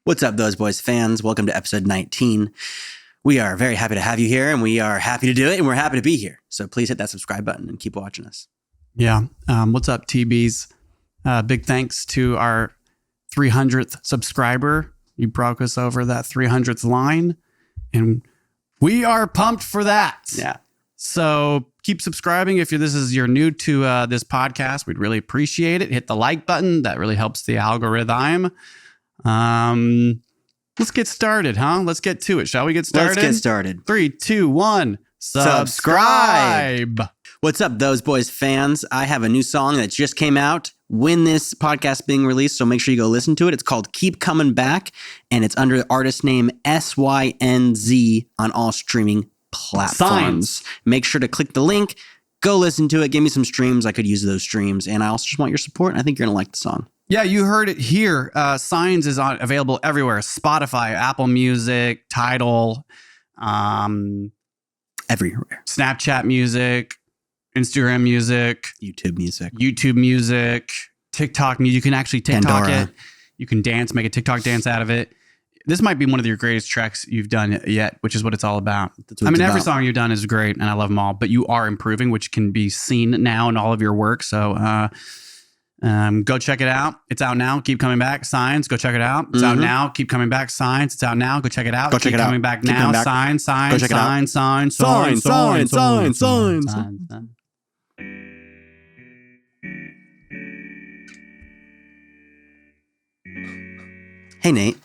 What's up, Those Boys fans? Welcome to episode 19. We are very happy to have you here, and we are happy to do it, and we're happy to be here. So please hit that subscribe button and keep watching us. Yeah. What's up, TBs? Big thanks to our 300th subscriber. You broke us over that 300th line, and we are pumped for that. Yeah. So keep subscribing. If this is you're new to this podcast, we'd really appreciate it. Hit the like button. That really helps the algorithm. Let's get started, huh? Let's get to it. Shall we get started? Let's get started. 3, 2, 1. Subscribe. What's up, Those Boys fans? I have a new song that just came out when this podcast is being released, so make sure you go listen to it. It's called Keep Coming Back, and it's under the artist name SYNZ on all streaming platforms. SYNZ. Make sure to click the link, go listen to it, give me some streams. I could use those streams, and I also just want your support, and I think you're going to like the song. Yeah, you heard it here. SYNZ is available everywhere. Spotify, Apple Music, Tidal, Everywhere. Snapchat Music, Instagram Music, YouTube Music, TikTok Music. You can actually TikTok Pandora. it. You can dance, make a TikTok dance out of it. This might be one of your greatest tracks you've done yet, which is what it's all about. Every song you've done is great, and I love them all, but you are improving, which can be seen now in all of your work. So, go check it out. It's out now. Keep coming back. SYNZ. Go check it out. It's out now. Keep coming back. SYNZ. It's out now. Go check it out. Go check it out. Keep coming back Keep now. coming back. SYNZ. Go check it out. SYNZ. Hey, Nate.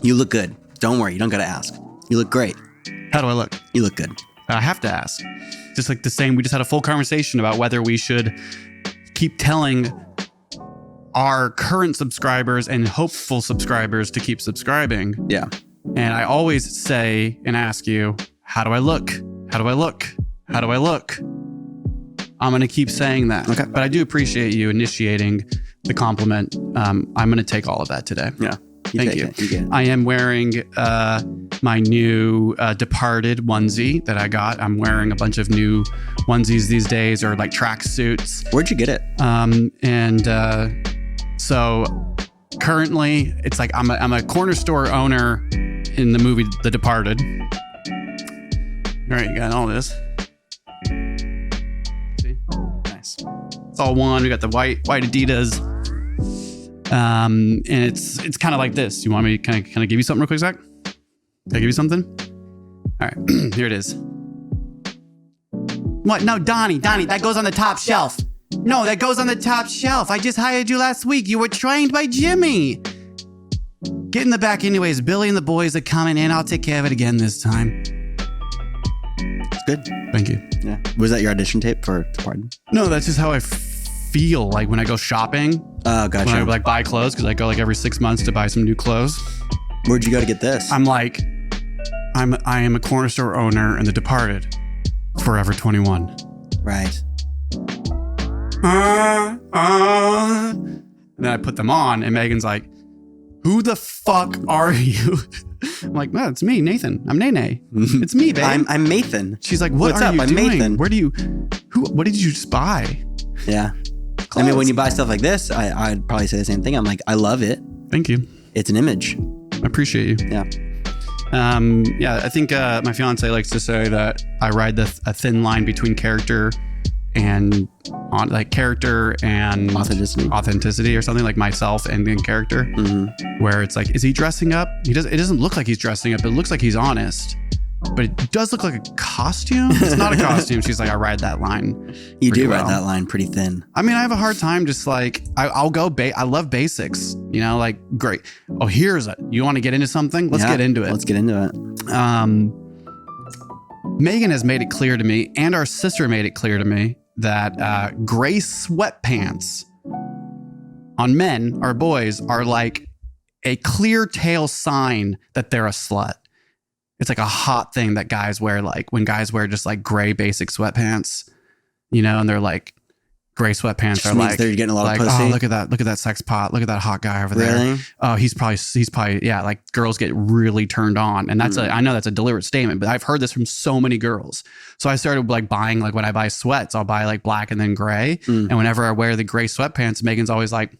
You look good. Don't worry. You don't got to ask. You look great. How do I look? You look good. I have to ask. Just like the same, we just had a full conversation about whether we should keep telling our current subscribers and hopeful subscribers to keep subscribing. Yeah. And I always say and ask you, how do I look? How do I look? How do I look? I'm going to keep saying that. Okay. But I do appreciate you initiating the compliment. I'm going to take all of that today. Yeah. Thank you. You get it. I am wearing my new Departed onesie that I got. I'm wearing a bunch of new onesies these days, or like track suits. Where'd you get it? So currently, it's like I'm a corner store owner in the movie The Departed. All right, you got all this. See? Nice. It's all one. We got the white Adidas. And it's kind of like this. You want me to kind of give you something real quick, Zach? Can I give you something? All right, here it is. What? No, Donnie, that goes on the top shelf. No, that goes on the top shelf. I just hired you last week. You were trained by Jimmy. Get in the back anyways. Billy and the boys are coming in. I'll take care of it again this time. It's good. Thank you. Yeah. Was that your audition tape for Departed? No, that's just how I feel like when I go shopping. Oh, gotcha. When I like buy clothes, because I go like every 6 months to buy some new clothes. Where'd you go to get this? I am a corner store owner in The Departed. Forever 21. Right. And then I put them on, and Megan's like, "Who the fuck are you?" I'm like, "No, it's me, Nathan. I'm Nene. It's me, babe. I'm Nathan. She's like, "What What's are up? you I'm doing? Nathan. What did you just buy?" Yeah. Clothes. I mean, when you buy stuff like this, I'd probably say the same thing. I'm like, I love it. Thank you. It's an image. I appreciate you. Yeah. I think my fiance likes to say that I ride a thin line between character and authenticity or something, like myself and then character. Mm-hmm. Where it's like, is he dressing up? It doesn't look like he's dressing up. It looks like he's honest, but it does look like a costume. It's not a costume. She's like, I ride that line. You do ride that line pretty thin. I mean, I have a hard time just like, I love basics, like, great. Oh, you want to get into something? Let's get into it. Let's get into it. Megan has made it clear to me, and our sister made it clear to me, that gray sweatpants on men or boys are like a clear tail sign that they're a slut. It's like a hot thing that guys wear, like when guys wear just like gray basic sweatpants, and they're like, gray sweatpants Just are means like, they're getting a lot like, of pussy. oh, look at that sex pot. Look at that hot guy over there. Really? Oh, he's probably, yeah, like girls get really turned on. And I know that's a deliberate statement, but I've heard this from so many girls. So I started like buying, like when I buy sweats, I'll buy like black and then gray. And whenever I wear the gray sweatpants, Megan's always like,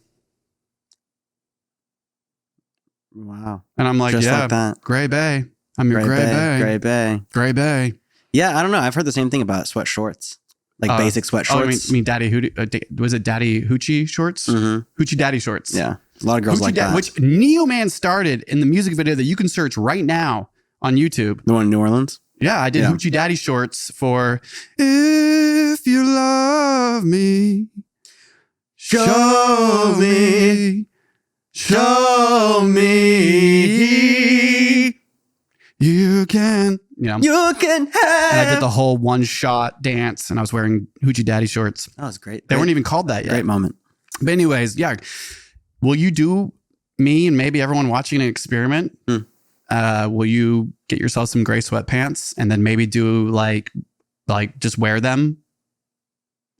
Wow. And I'm like, Just yeah, like that. Gray Bay. I'm your Gray Bay. Gray Bay. Gray Bay. Yeah, I don't know. I've heard the same thing about sweat shorts. Like basic sweat shorts. I mean Daddy was it Daddy Hoochie shorts? Mm-hmm. Hoochie Daddy shorts. Yeah. A lot of girls like that. Which Neo Man started in the music video that you can search right now on YouTube. The one in New Orleans? Yeah, I did Hoochie Daddy shorts for If You Love Me, Show Me, Show Me, You Can. You can have. And I did the whole one shot dance and I was wearing Hoochie Daddy shorts. That was great. They weren't even called that yet. Great moment. But anyways, yeah. Will you do me and maybe everyone watching an experiment? Will you get yourself some gray sweatpants and then maybe do like just wear them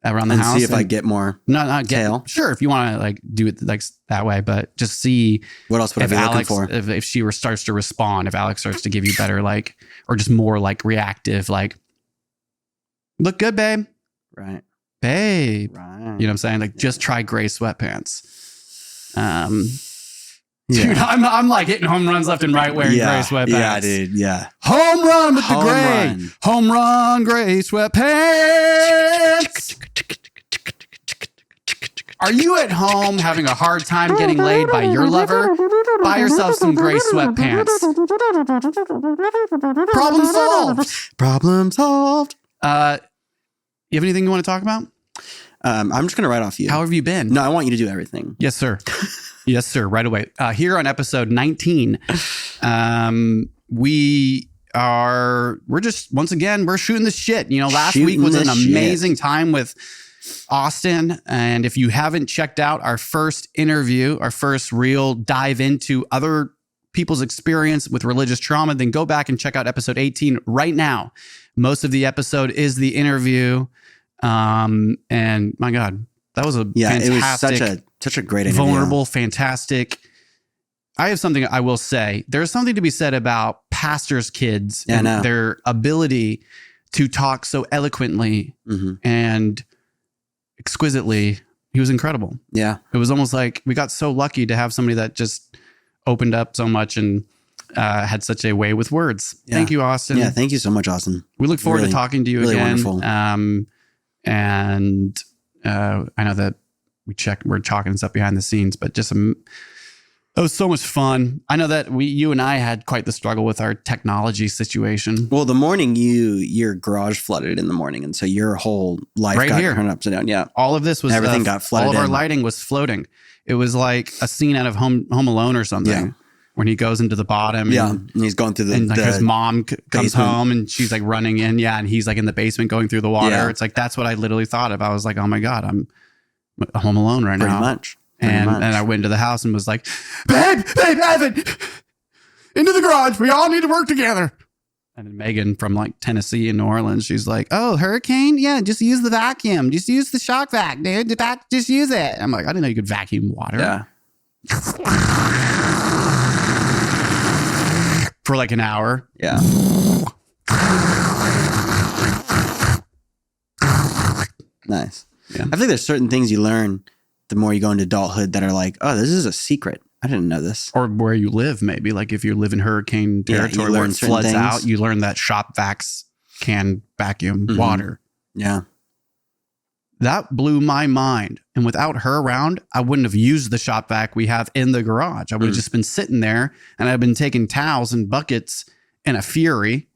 around the house? See if I get more tail. Sure, if you want to like do it like that way, but just see what else would I be looking for? If she starts to respond, if Alex starts to give you better like, or just more like reactive, like, look good, babe. Right. Babe. Right. You know what I'm saying? Like, just try gray sweatpants. Yeah. Dude, I'm like hitting home runs left and right wearing gray sweatpants. Yeah, dude. Yeah. Home run with the gray. Home run, gray sweatpants. Are you at home having a hard time getting laid by your lover? Buy yourself some gray sweatpants. Problem solved. Problem solved. You have anything you want to talk about? I'm just going to write off you. How have you been? No, I want you to do everything. Yes, sir. Yes, sir. Right away. Here on episode 19, we're just, once again, we're shooting the shit. You know, last week was an amazing time with Austin. And if you haven't checked out our first interview, our first real dive into other people's experience with religious trauma, then go back and check out episode 18 right now. Most of the episode is the interview. And my God, that was fantastic. It was such a great interview. Vulnerable, fantastic. I have something I will say. There's something to be said about pastors' kids and their ability to talk so eloquently and exquisitely. He was incredible. Yeah. It was almost like we got so lucky to have somebody that just opened up so much and had such a way with words. Yeah. Thank you, Austin. Yeah, thank you so much, Austin. We look forward to talking to you again. Wonderful. And I know that we're talking stuff behind the scenes, but just it was so much fun. I know that you and I had quite the struggle with our technology situation. Well, the morning your garage flooded in the morning, and so your whole life got turned upside down. Yeah, all of this was everything got flooded. All of our lighting was floating. It was like a scene out of Home Alone or something. Yeah. When he goes into the bottom. And he's going through and like his mom comes home and she's like running in. Yeah. And he's like in the basement going through the water. Yeah. It's like, that's what I literally thought of. I was like, oh my God, I'm home alone right now. Pretty much. And I went into the house and was like, babe, Evan, into the garage. We all need to work together. And then Megan from like Tennessee and New Orleans, she's like, oh, hurricane? Yeah, just use the vacuum. Just use the shock vac, dude. Just use it. I'm like, I didn't know you could vacuum water. Yeah. For like an hour. Yeah. Nice. Yeah. I think there's certain things you learn the more you go into adulthood that are like, oh, this is a secret. I didn't know this. Or where you live, maybe. Like if you live in hurricane territory where it floods out, you learn that shop vacs can vacuum water. Yeah. That blew my mind. And without her around, I wouldn't have used the shop vac we have in the garage. I would have just been sitting there and I've been taking towels and buckets in a fury,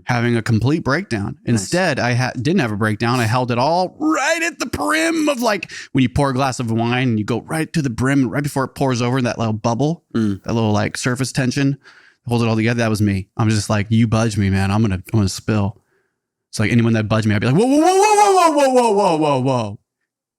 having a complete breakdown. Nice. Instead, I didn't have a breakdown. I held it all right at the brim of like when you pour a glass of wine and you go right to the brim right before it pours over, that little bubble, that little like surface tension, hold it all together. That was me. I'm just like, you budge me, man. I'm gonna spill. It's like anyone that budged me, I'd be like, whoa, whoa, whoa, whoa, whoa, whoa, whoa, whoa, whoa, whoa.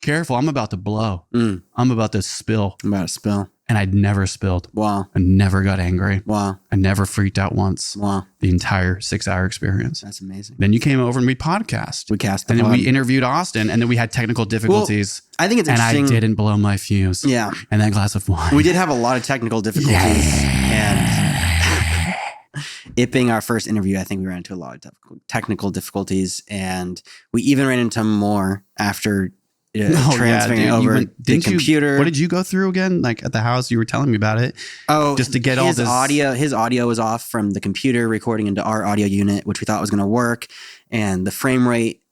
Careful, I'm about to blow. I'm about to spill. I'm about to spill. And I'd never spilled. Wow. I never got angry. Wow. I never freaked out once. Wow. The entire 6-hour experience. That's amazing. Then you came over and we podcast. We cast the And then pod. we interviewed Austin and then we had technical difficulties. Well, I think it's interesting. And I didn't blow my fuse. Yeah. And that glass of wine. We did have a lot of technical difficulties. And it being our first interview, I think we ran into a lot of technical difficulties. And we even ran into more after transferring dude, over the computer. What did you go through again? Like at the house, you were telling me about it. Oh, just to get all this audio. His audio was off from the computer recording into our audio unit, which we thought was going to work, and the frame rate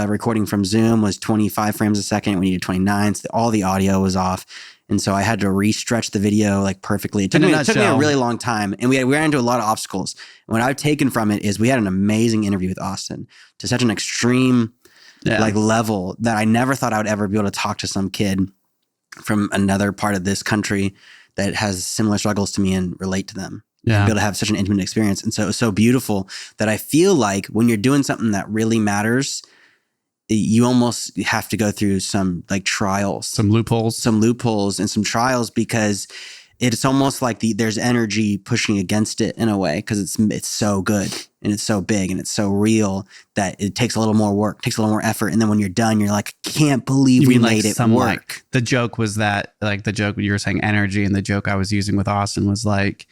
recording from Zoom was 25 frames a second. We needed 29. So all the audio was off. And so I had to re-stretch the video like perfectly. It took me a really long time. And we ran into a lot of obstacles. And what I've taken from it is we had an amazing interview with Austin to such an extreme like level that I never thought I would ever be able to talk to some kid from another part of this country that has similar struggles to me and relate to them. And be able to have such an intimate experience. And so it was so beautiful that I feel like when you're doing something that really matters, you almost have to go through some like trials, some loopholes and some trials, because it's almost like there's energy pushing against it in a way, because it's so good and it's so big and it's so real that it takes a little more work, takes a little more effort. And then when you're done, you're like, I can't believe we made it work. Like, the joke was that, like the joke you were saying energy, and the joke I was using with Austin was like,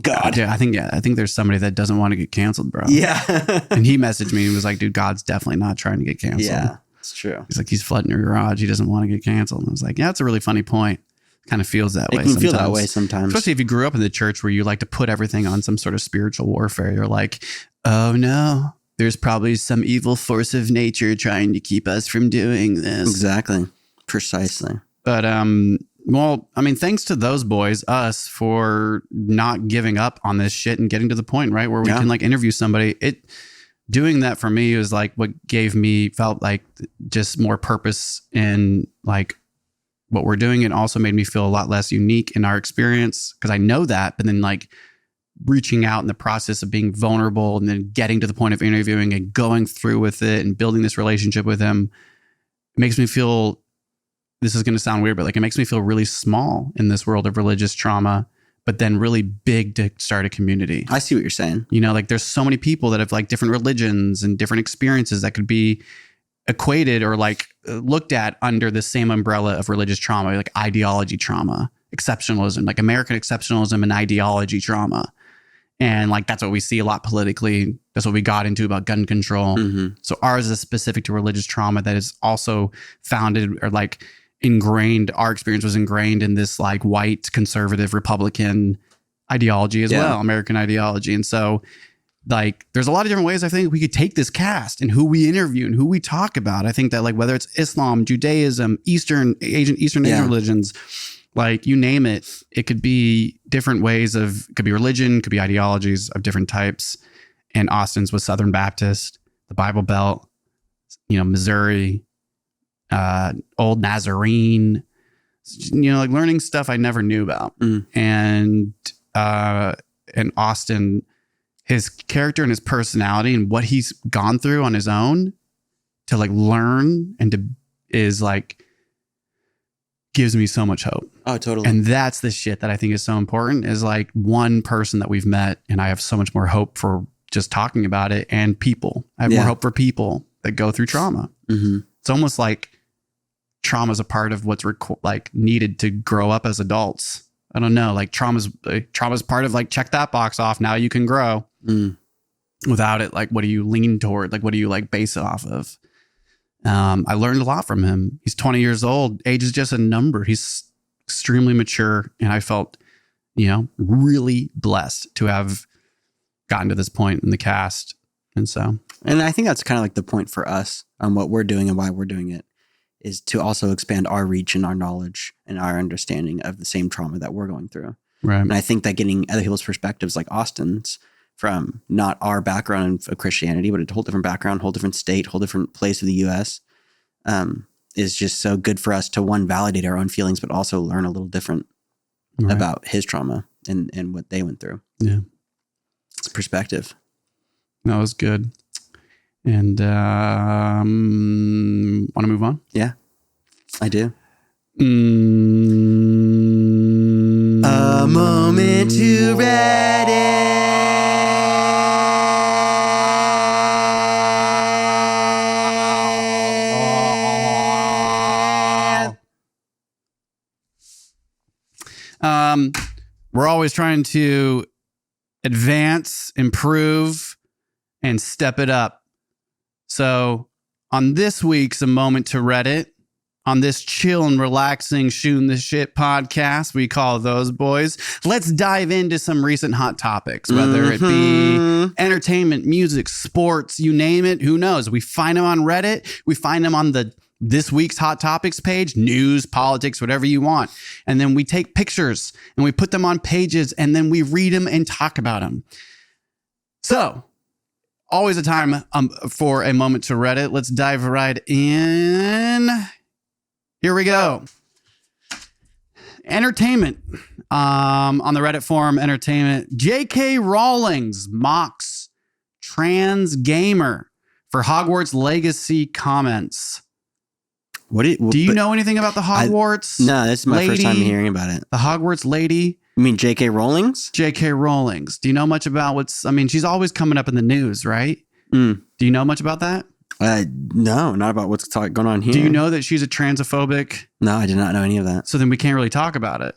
God. I think there's somebody that doesn't want to get canceled, bro. Yeah. And he messaged me and was like, dude, God's definitely not trying to get canceled. Yeah, it's true. He's like, he's flooding your garage. He doesn't want to get canceled. And I was like, yeah, that's a really funny point. Kind of feels that way. It can feel that way sometimes. Especially if you grew up in the church where you like to put everything on some sort of spiritual warfare. You're like, oh no, there's probably some evil force of nature trying to keep us from doing this. Exactly. Precisely. But, well, I mean, thanks to those boys, us, for not giving up on this shit and getting to the point, right, where we can like interview somebody. Doing that for me was like what felt like just more purpose in like what we're doing, and also made me feel a lot less unique in our experience, because I know that. But then like reaching out in the process of being vulnerable and then getting to the point of interviewing and going through with it and building this relationship with him, it makes me feel, this is going to sound weird, but like it makes me feel really small in this world of religious trauma, but then really big to start a community. I see what you're saying. You know, like there's so many people that have like different religions and different experiences that could be equated or like looked at under the same umbrella of religious trauma, like ideology trauma, exceptionalism, like American exceptionalism and ideology trauma. And like, that's what we see a lot politically. That's what we got into about gun control. Mm-hmm. So ours is specific to religious trauma that is also founded or like ingrained. Our experience was ingrained in this like white conservative Republican ideology as well, American ideology. And so like, there's a lot of different ways I think we could take this cast and who we interview and who we talk about. I think that like, whether it's Islam, Judaism, Eastern Asian religions, like you name it, it could be different ways of, it could be religion, could be ideologies of different types. And Austin's was Southern Baptist, the Bible Belt, you know, Missouri, Old Nazarene, you know, like learning stuff I never knew about. And Austin, his character and his personality and what he's gone through on his own to like learn and to is like, gives me so much hope. Oh, totally. And that's the shit that I think is so important, is like one person that we've met, and I have so much more hope for just talking about it, and people. I have more hope for people that go through trauma. Mm-hmm. It's almost like trauma is a part of what's like needed to grow up as adults. I don't know, like trauma's part of like, check that box off. Now you can grow. Without it, like, what do you lean toward? Like, what do you like base it off of? I learned a lot from him. He's 20 years old. Age is just a number. He's extremely mature. And I felt, you know, really blessed to have gotten to this point in the cast. And I think that's kind of like the point for us on what we're doing and why we're doing it, is to also expand our reach and our knowledge and our understanding of the same trauma that we're going through. Right. And I think that getting other people's perspectives, like Austin's, from not our background of Christianity, but a whole different background, whole different state, whole different place of the U.S., is just so good for us to, one, validate our own feelings, but also learn a little different about his trauma and what they went through. Yeah. It's perspective. That was good. And want to move on? Yeah, I do. A moment to Reddit. We're always trying to advance, improve, and step it up. So on this week's A Moment to Reddit, on this chill and relaxing shooting the shit podcast we call those boys, let's dive into some recent hot topics, whether it be entertainment, music, sports, you name it. Who knows? We find them on Reddit. We find them on the this week's hot topics page, news, politics, whatever you want. And then we take pictures and we put them on pages and then we read them and talk about them. So always a time for a moment to Reddit. Let's dive right in. Here we go. Entertainment. On the Reddit forum, entertainment. J.K. Rowling's mocks trans gamer for Hogwarts Legacy comments. Do you know anything about the Hogwarts? No, this is my first time hearing about it. The Hogwarts lady. You mean J.K. Rowling's? J.K. Rowling's. Do you know much about she's always coming up in the news, right? Do you know much about that? No, not about what's going on here. Do you know that she's a transphobic? No, I did not know any of that. So then we can't really talk about it.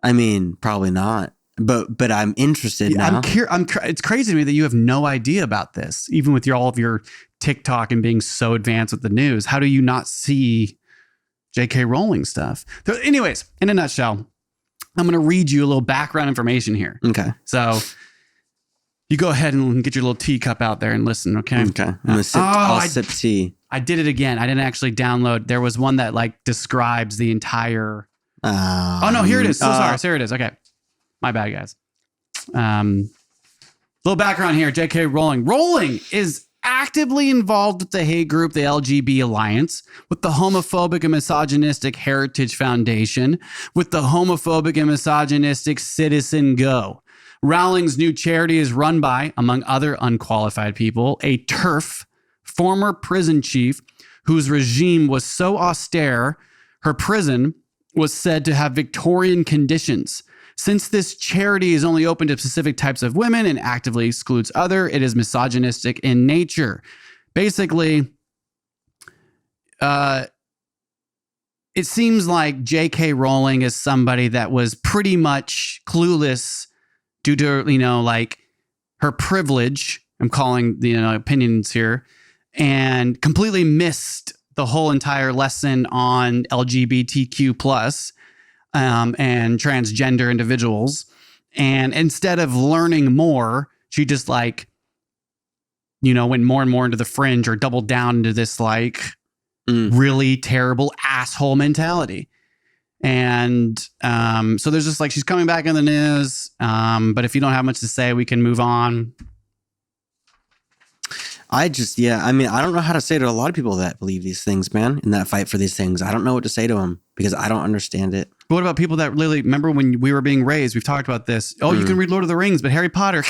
I mean, probably not. But I'm interested now. It's crazy to me that you have no idea about this, even with all of your TikTok and being so advanced with the news. How do you not see J.K. Rowling stuff? So anyways, in a nutshell, I'm going to read you a little background information here. Okay. So you go ahead and get your little teacup out there and listen, okay? Okay. I'm going to sip tea. I did it again. I didn't actually download. There was one that describes the entire... oh, no, here it is. So sorry. Here it is. Okay. My bad, guys. Little background here. J.K. Rowling. Rowling is actively involved with the hate group, the LGB Alliance, with the homophobic and misogynistic Heritage Foundation, with the homophobic and misogynistic Citizen Go. Rowling's new charity is run by, among other unqualified people, a TERF, former prison chief, whose regime was so austere, her prison was said to have Victorian conditions. Since this charity is only open to specific types of women and actively excludes other, it is misogynistic in nature. Basically, it seems like J.K. Rowling is somebody that was pretty much clueless due to, her privilege. I'm calling the opinions here, and completely missed the whole entire lesson on LGBTQ plus and transgender individuals. And instead of learning more, she just went more and more into the fringe or doubled down into this really terrible asshole mentality. And so there's just she's coming back in the news. But if you don't have much to say, we can move on. I don't know how to say to a lot of people that believe these things, man, and that fight for these things. I don't know what to say to them because I don't understand it. But what about people that really remember when we were being raised? We've talked about this. Oh, you can read Lord of the Rings, but Harry Potter,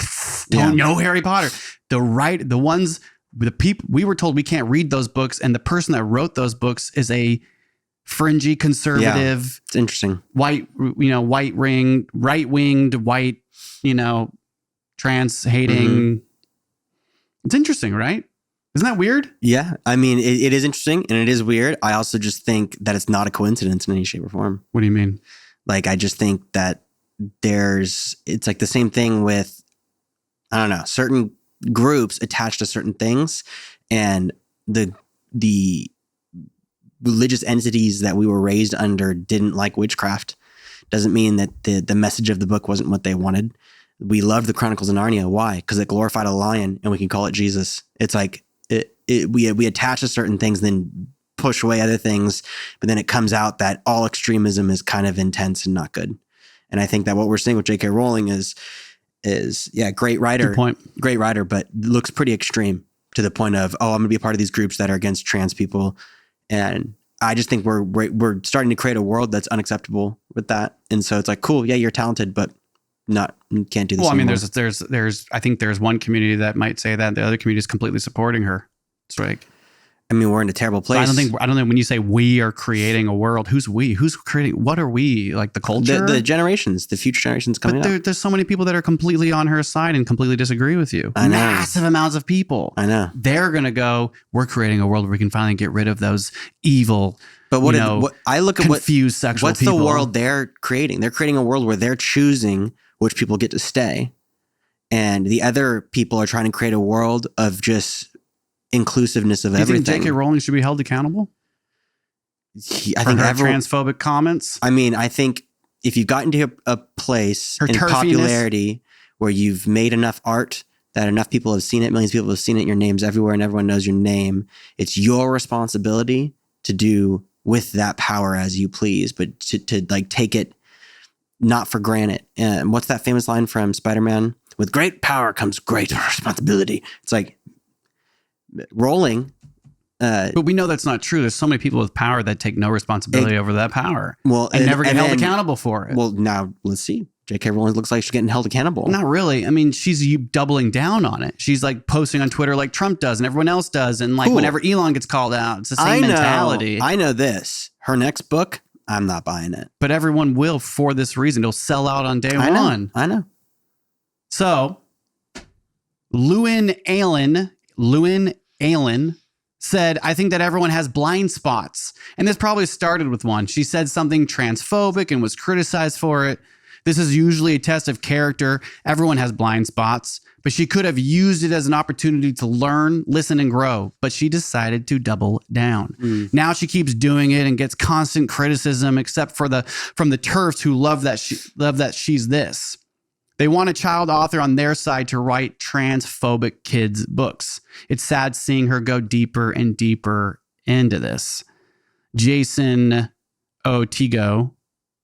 don't know Harry Potter. The people we were told we can't read those books, and the person that wrote those books is a fringy conservative. It's interesting. Right-winged, white, trans hating. It's interesting, right? Isn't that weird? Yeah. I mean, it is interesting and it is weird. I also just think that it's not a coincidence in any shape or form. What do you mean? I just think that it's the same thing with, I don't know, certain groups attached to certain things, and the religious entities that we were raised under didn't like witchcraft. Doesn't mean that the message of the book wasn't what they wanted. We loved the Chronicles of Narnia. Why? Because it glorified a lion, and we can call it Jesus. It's we attach to certain things, then push away other things, but then it comes out that all extremism is kind of intense and not good. And I think that what we're seeing with J.K. Rowling is great writer, but looks pretty extreme to the point of, I'm going to be a part of these groups that are against trans people, and I just think we're starting to create a world that's unacceptable with that. And so it's cool, yeah, you're talented, but you can't do this. Well, anymore. There's I think there's one community that might say that, the other community is completely supporting her. It's we're in a terrible place. So I don't think when you say we are creating a world, who's we? Who's creating? What are we? The culture? The generations, the future generations coming up. There's so many people that are completely on her side and completely disagree with you. I know. Massive amounts of people. I know. They're going to go, we're creating a world where we can finally get rid of those evil, but I look at confused sexual what's people. The world they're creating? They're creating a world where they're choosing which people get to stay. And the other people are trying to create a world of just inclusive of everything. Do you think J.K. Rowling should be held accountable? I think transphobic comments. I mean, I think if you've gotten to a place in popularity where you've made enough art that enough people have seen it, millions of people have seen it, your name's everywhere and everyone knows your name, it's your responsibility to do with that power as you please, but to like take it not for granted. And what's that famous line from Spider-Man? With great power comes great responsibility. It's like Rowling. But we know that's not true. There's so many people with power that take no responsibility over that power. Well, and never get held accountable for it. Well, now let's see. J.K. Rowling looks like she's getting held accountable. Not really. I mean, she's doubling down on it. She's like posting on Twitter like Trump does and everyone else does. And like whenever Elon gets called out, it's the same mentality. I know this. Her next book, I'm not buying it. But everyone will for this reason. It'll sell out on day one. I know. So, Lewin Allen said, I think that everyone has blind spots. And this probably started with one. She said something transphobic and was criticized for it. This is usually a test of character. Everyone has blind spots, but she could have used it as an opportunity to learn, listen, and grow. But she decided to double down. Now she keeps doing it and gets constant criticism, except from the TERFs who love that she's this. They want a child author on their side to write transphobic kids' books. It's sad seeing her go deeper and deeper into this. Jason Otigo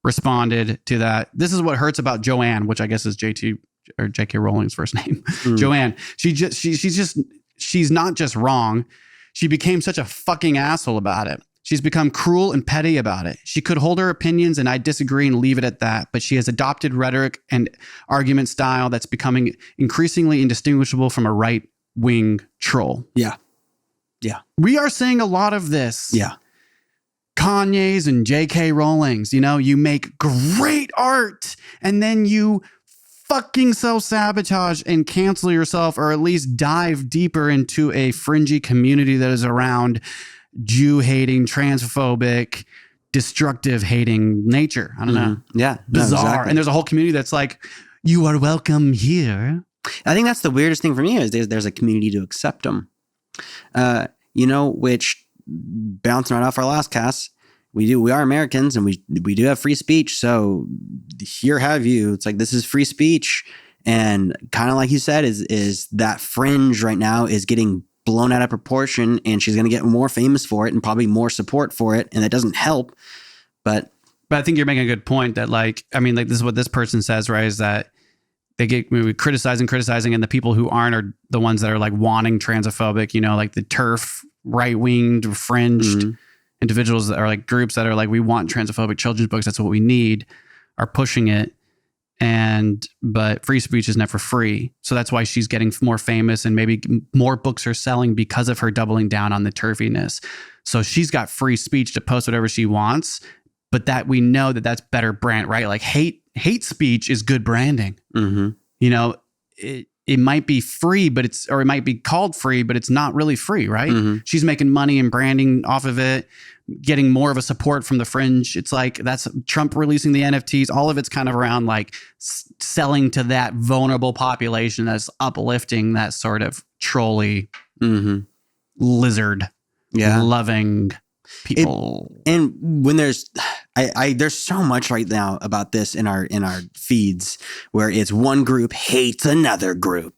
responded to that. This is what hurts about Joanne, which I guess is J.K. Rowling's first name. Joanne. She's not just wrong. She became such a fucking asshole about it. She's become cruel and petty about it. She could hold her opinions and I disagree and leave it at that, but she has adopted rhetoric and argument style that's becoming increasingly indistinguishable from a right-wing troll. Yeah. Yeah. We are seeing a lot of this. Yeah. Kanye's and J.K. Rowling's, you make great art and then you fucking self-sabotage and cancel yourself or at least dive deeper into a fringy community that is around Jew-hating, transphobic, destructive-hating nature. I don't know. Yeah. Bizarre. No, exactly. And there's a whole community that's like, you are welcome here. I think that's the weirdest thing for me is there's a community to accept them. Which bouncing right off our last cast, we are Americans and we do have free speech. So here have you. It's like, this is free speech. And kind of like you said, is that fringe right now is getting blown out of proportion and she's going to get more famous for it and probably more support for it. And that doesn't help. But I think you're making a good point that this is what this person says, right? Is that they get criticizing, and the people who aren't are the ones that are like wanting transphobic, like the TERF, right-winged, fringed individuals that are like groups that are like, we want transphobic children's books. That's what we need, are pushing it. But free speech is never free. So that's why she's getting more famous and maybe more books are selling because of her doubling down on the turfiness. So she's got free speech to post whatever she wants, but that we know that that's better brand, right? Like hate speech is good branding. It might be free, or it might be called free, but it's not really free, right? She's making money and branding off of it, getting more of a support from the fringe. It's like that's Trump releasing the NFTs. All of it's kind of around like selling to that vulnerable population that's uplifting that sort of trolly lizard loving people. And when there's so much right now about this in our feeds where it's one group hates another group.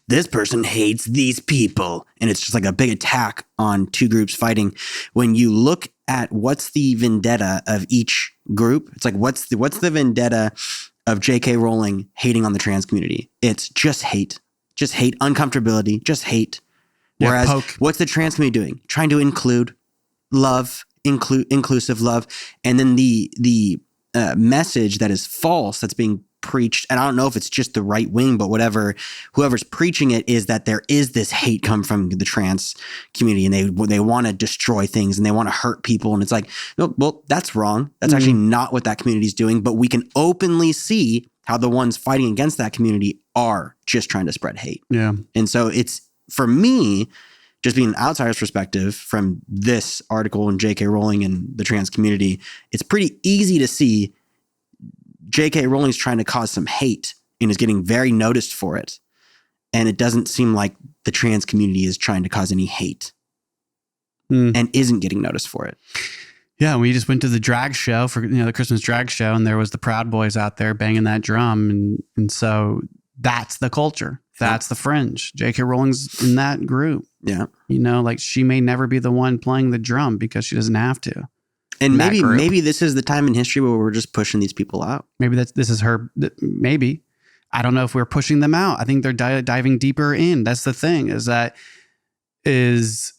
This person hates these people. And it's just like a big attack on two groups fighting. When you look at what's the vendetta of each group, it's like, what's the vendetta of J.K. Rowling hating on the trans community? It's just hate, uncomfortability, just hate. Whereas what's the trans community doing? Trying to include love, inclusive love. And then the message that is false that's being preached, and I don't know if it's just the right wing, but whoever's preaching it is that there is this hate come from the trans community and they want to destroy things and they want to hurt people. And it's like, no, well, that's wrong. That's actually not what that community is doing. But we can openly see how the ones fighting against that community are just trying to spread hate. Yeah. And so it's, for me, just being an outsider's perspective from this article and J.K. Rowling and the trans community, it's pretty easy to see J.K. Rowling's trying to cause some hate and is getting very noticed for it. And it doesn't seem like the trans community is trying to cause any hate and isn't getting noticed for it. Yeah, we just went to the drag show for the Christmas drag show, and there was the Proud Boys out there banging that drum, and so that's the culture. That's the fringe. J.K. Rowling's in that group. Yeah, like she may never be the one playing the drum because she doesn't have to. And maybe this is the time in history where we're just pushing these people out. Maybe this is her. Maybe I don't know if we're pushing them out. I think they're diving deeper in. That's the thing. Is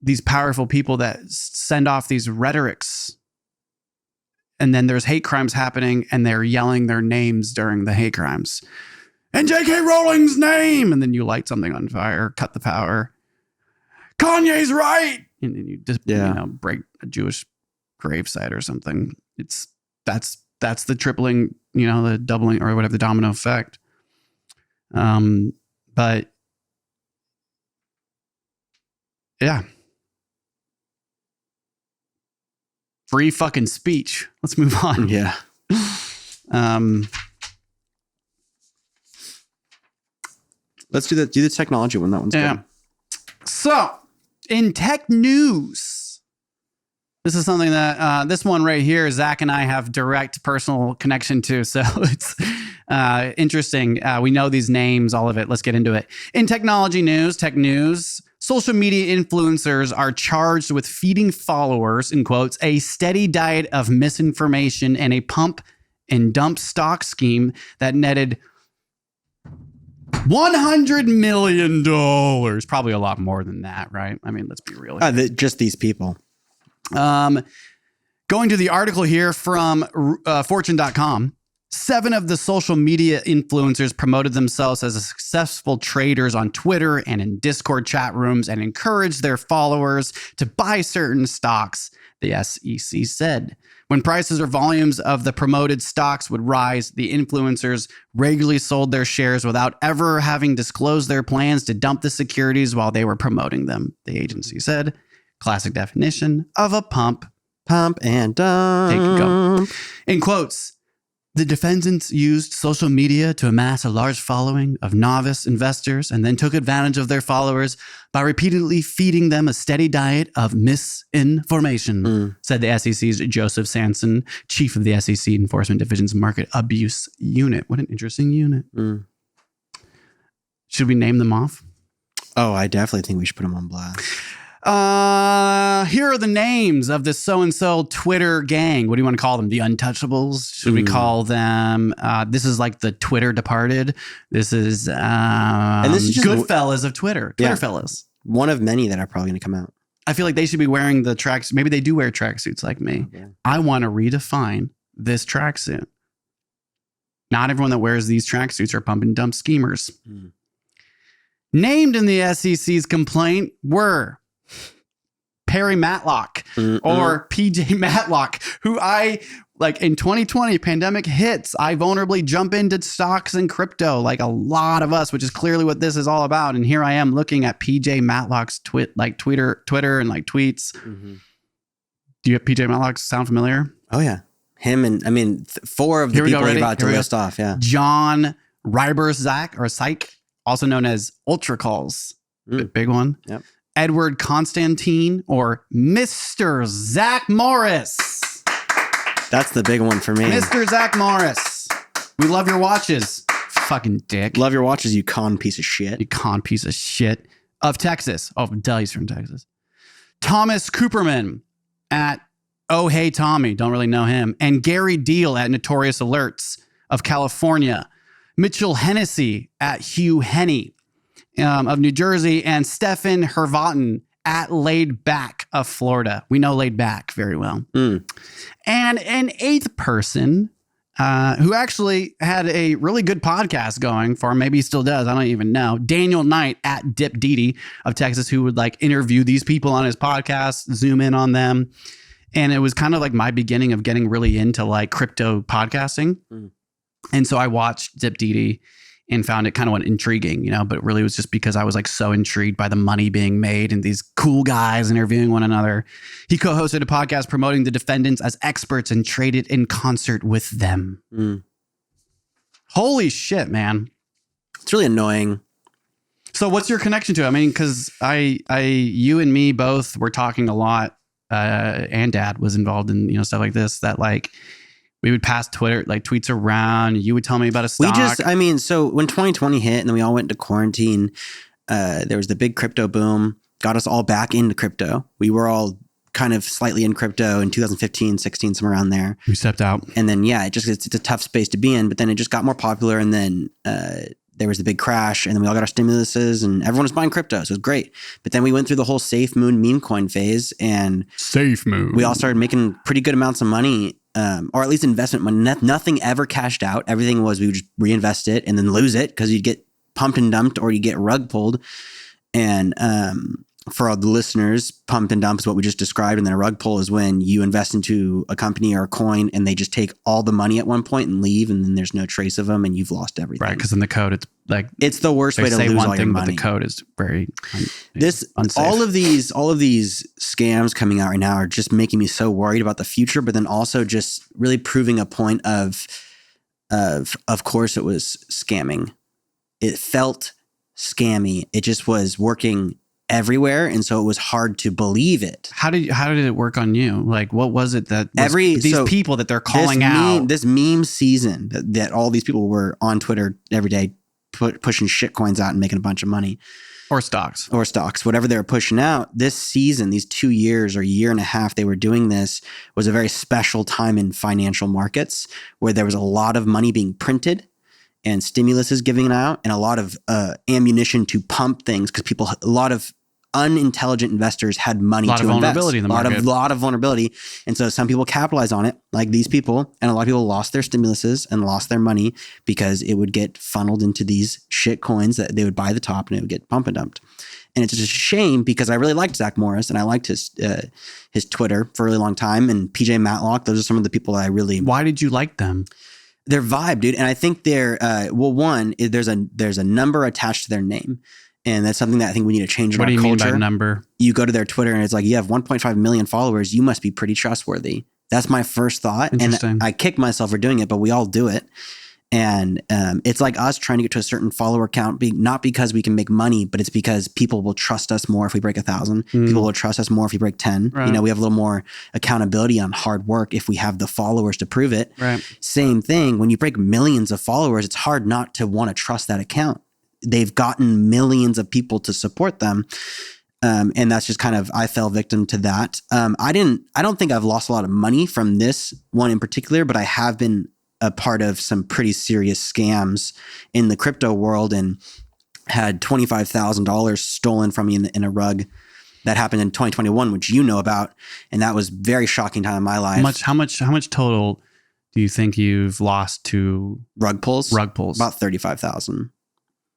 these powerful people that send off these rhetorics, and then there's hate crimes happening, and they're yelling their names during the hate crimes, and J.K. Rowling's name, and then you light something on fire, cut the power. Kanye's right, and then you just break a Jewish gravesite or something. That's the tripling, the doubling or whatever, the domino effect. But yeah. Free fucking speech. Let's move on. Yeah. Let's do the technology one. That one's good. So, in tech news, this is something that this one right here, Zach and I have direct personal connection to. So it's interesting. We know these names, all of it. Let's get into it. In technology news, tech news, social media influencers are charged with feeding followers, in quotes, a steady diet of misinformation and a pump and dump stock scheme that netted $100 million. Probably a lot more than that, right? I mean, let's be real. Just these people. Going to the article here from fortune.com. 7 of the social media influencers promoted themselves as successful traders on Twitter and in Discord chat rooms and encouraged their followers to buy certain stocks, the SEC said. When prices or volumes of the promoted stocks would rise, the influencers regularly sold their shares without ever having disclosed their plans to dump the securities while they were promoting them, the agency said. Classic definition of a pump and dump. Take a go. In quotes, the defendants used social media to amass a large following of novice investors and then took advantage of their followers by repeatedly feeding them a steady diet of misinformation, said the SEC's Joseph Sanson, chief of the SEC Enforcement Division's Market Abuse Unit. What an interesting unit. Should we name them off? Oh, I definitely think we should put them on blast. Here are the names of the so-and-so Twitter gang. What do you want to call them? The Untouchables? Should we call them, this is like the Twitter departed. This is, and this is just Goodfellas of Twitter. Twitter fellas. One of many that are probably going to come out. I feel like they should be wearing the tracks. Maybe they do wear tracksuits like me. Okay. I want to redefine this tracksuit. Not everyone that wears these tracksuits are pump and dump schemers. Named in the SEC's complaint were Perry Matlock or PJ Matlock, who I, like in 2020, pandemic hits, I vulnerably jump into stocks and crypto like a lot of us, which is clearly what this is all about. And here I am looking at PJ Matlock's Twitter and like tweets. Do you have PJ Matlock sound familiar? Oh, yeah. Him and, I mean, 4 of the people you're about to list off, yeah. John Ryber-Zach, also known as Ultra Calls. Big one. Yep. Edward Constantine or Mr. Zach Morris. That's the big one for me. Mr. Zach Morris. We love your watches. Fucking dick. Love your watches, you con piece of shit. You con piece of shit. Of Texas. Oh, duh, he's from Texas. Thomas Cooperman at Oh Hey Tommy. Don't really know him. And Gary Deal at Notorious Alerts of California. Mitchell Hennessy at Hugh Henney of New Jersey, and Stefan Hervaten at Laid Back of Florida. We know Laid Back very well. And an 8th person who actually had a really good podcast going for him. Maybe he still does. I don't even know. Daniel Knight at Dip Didi of Texas, who would like interview these people on his podcast, zoom in on them. And it was kind of like my beginning of getting really into like crypto podcasting. And so I watched Dip Didi and found it kind of intriguing, but it really was just because I was like so intrigued by the money being made and these cool guys interviewing one another. He co-hosted a podcast promoting the defendants as experts and traded in concert with them. Holy shit, man. It's really annoying. So what's your connection to it? I mean, because you and me both were talking a lot, and Dad was involved in, stuff like this, that like we would pass Twitter, like tweets around. You would tell me about a stock. So when 2020 hit and then we all went into quarantine, there was the big crypto boom, got us all back into crypto. We were all kind of slightly in crypto in 2015, 16, somewhere around there. We stepped out. And then, it's a tough space to be in, but then it just got more popular. And then, there was the big crash and then we all got our stimuluses and everyone was buying crypto. So it was great. But then we went through the whole Safe Moon meme coin phase and we all started making pretty good amounts of money, or at least investment money. Nothing ever cashed out. Everything was, we would just reinvest it and then lose it because you'd get pumped and dumped or you get rug pulled. And, for all the listeners, pump and dump is what we just described. And then a rug pull is when you invest into a company or a coin and they just take all the money at one point and leave. And then there's no trace of them and you've lost everything. Right. Because in the code, it's like, it's the worst way to lose all your money. But the code is very unsafe. All of these scams coming out right now are just making me so worried about the future, but then also just really proving a point of course it was scamming. It felt scammy. It just was working everywhere, and so it was hard to believe it. How did it work on you? Like, what was it that these people that they're calling out? This meme season that all these people were on Twitter every day pushing shit coins out and making a bunch of money. Or stocks, whatever they were pushing out. This season, these 2 years or year and a half they were doing this was a very special time in financial markets where there was a lot of money being printed and stimulus is giving out and a lot of ammunition to pump things because a lot of unintelligent investors had money to invest. A lot of vulnerability in the market. A lot of vulnerability. And so some people capitalized on it, like these people, and a lot of people lost their stimuluses and lost their money because it would get funneled into these shit coins that they would buy the top and it would get pump and dumped. And it's just a shame because I really liked Zach Morris and I liked his Twitter for a really long time. And PJ Matlock, those are some of the people that I really... Why did you like them? Their vibe, dude. And I think they're, one, there's a number attached to their name. And that's something that I think we need to change in our culture. What do you mean by number? You go to their Twitter and it's like, you have 1.5 million followers. You must be pretty trustworthy. That's my first thought. And I kick myself for doing it, but we all do it. And it's like us trying to get to a certain follower count, not because we can make money, but it's because people will trust us more if we break 1,000. People will trust us more if we break 10. Right. We have a little more accountability on hard work if we have the followers to prove it. Right. Same thing. When you break millions of followers, it's hard not to want to trust that account. They've gotten millions of people to support them. And that's just kind of, I fell victim to that. I don't think I've lost a lot of money from this one in particular, but I have been a part of some pretty serious scams in the crypto world and had $25,000 stolen from me in a rug that happened in 2021, which you know about. And that was a very shocking time in my life. How much total do you think you've lost to rug pulls? Rug pulls. About 35,000.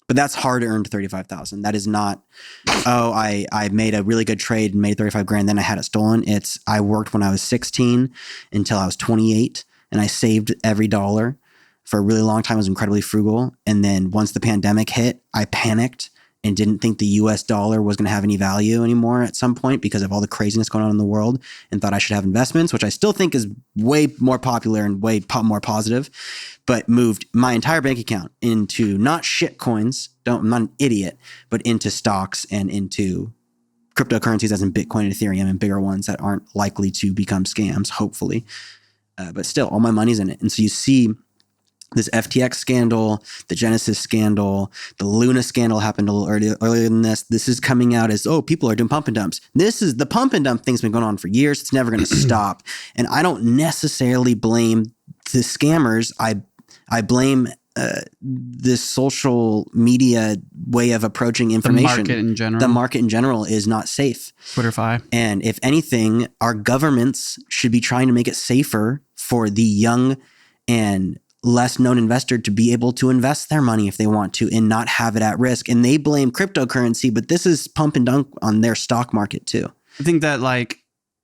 But that's hard earned 35,000. That is not, I made a really good trade and made 35 grand. Then I had it stolen. I worked when I was 16 until I was 28 and I saved every dollar for a really long time. I was incredibly frugal. And then once the pandemic hit, I panicked and didn't think the US dollar was going to have any value anymore at some point because of all the craziness going on in the world and thought I should have investments, which I still think is way more popular and way more positive, but moved my entire bank account into not shit coins. I'm not an idiot, but into stocks and into cryptocurrencies as in Bitcoin and Ethereum and bigger ones that aren't likely to become scams, hopefully. But still, all my money's in it. And so you see this FTX scandal, the Genesis scandal, the Luna scandal happened a little earlier than this. This is coming out as, people are doing pump and dumps. The pump and dump thing's been going on for years. It's never going to stop. And I don't necessarily blame the scammers. I blame this social media way of approaching information. The market in general. The market in general is not safe. Twitterfy. And if anything, our governments should be trying to make it safer for the young and less known investor to be able to invest their money if they want to and not have it at risk. And they blame cryptocurrency, but this is pump and dump on their stock market too. I think that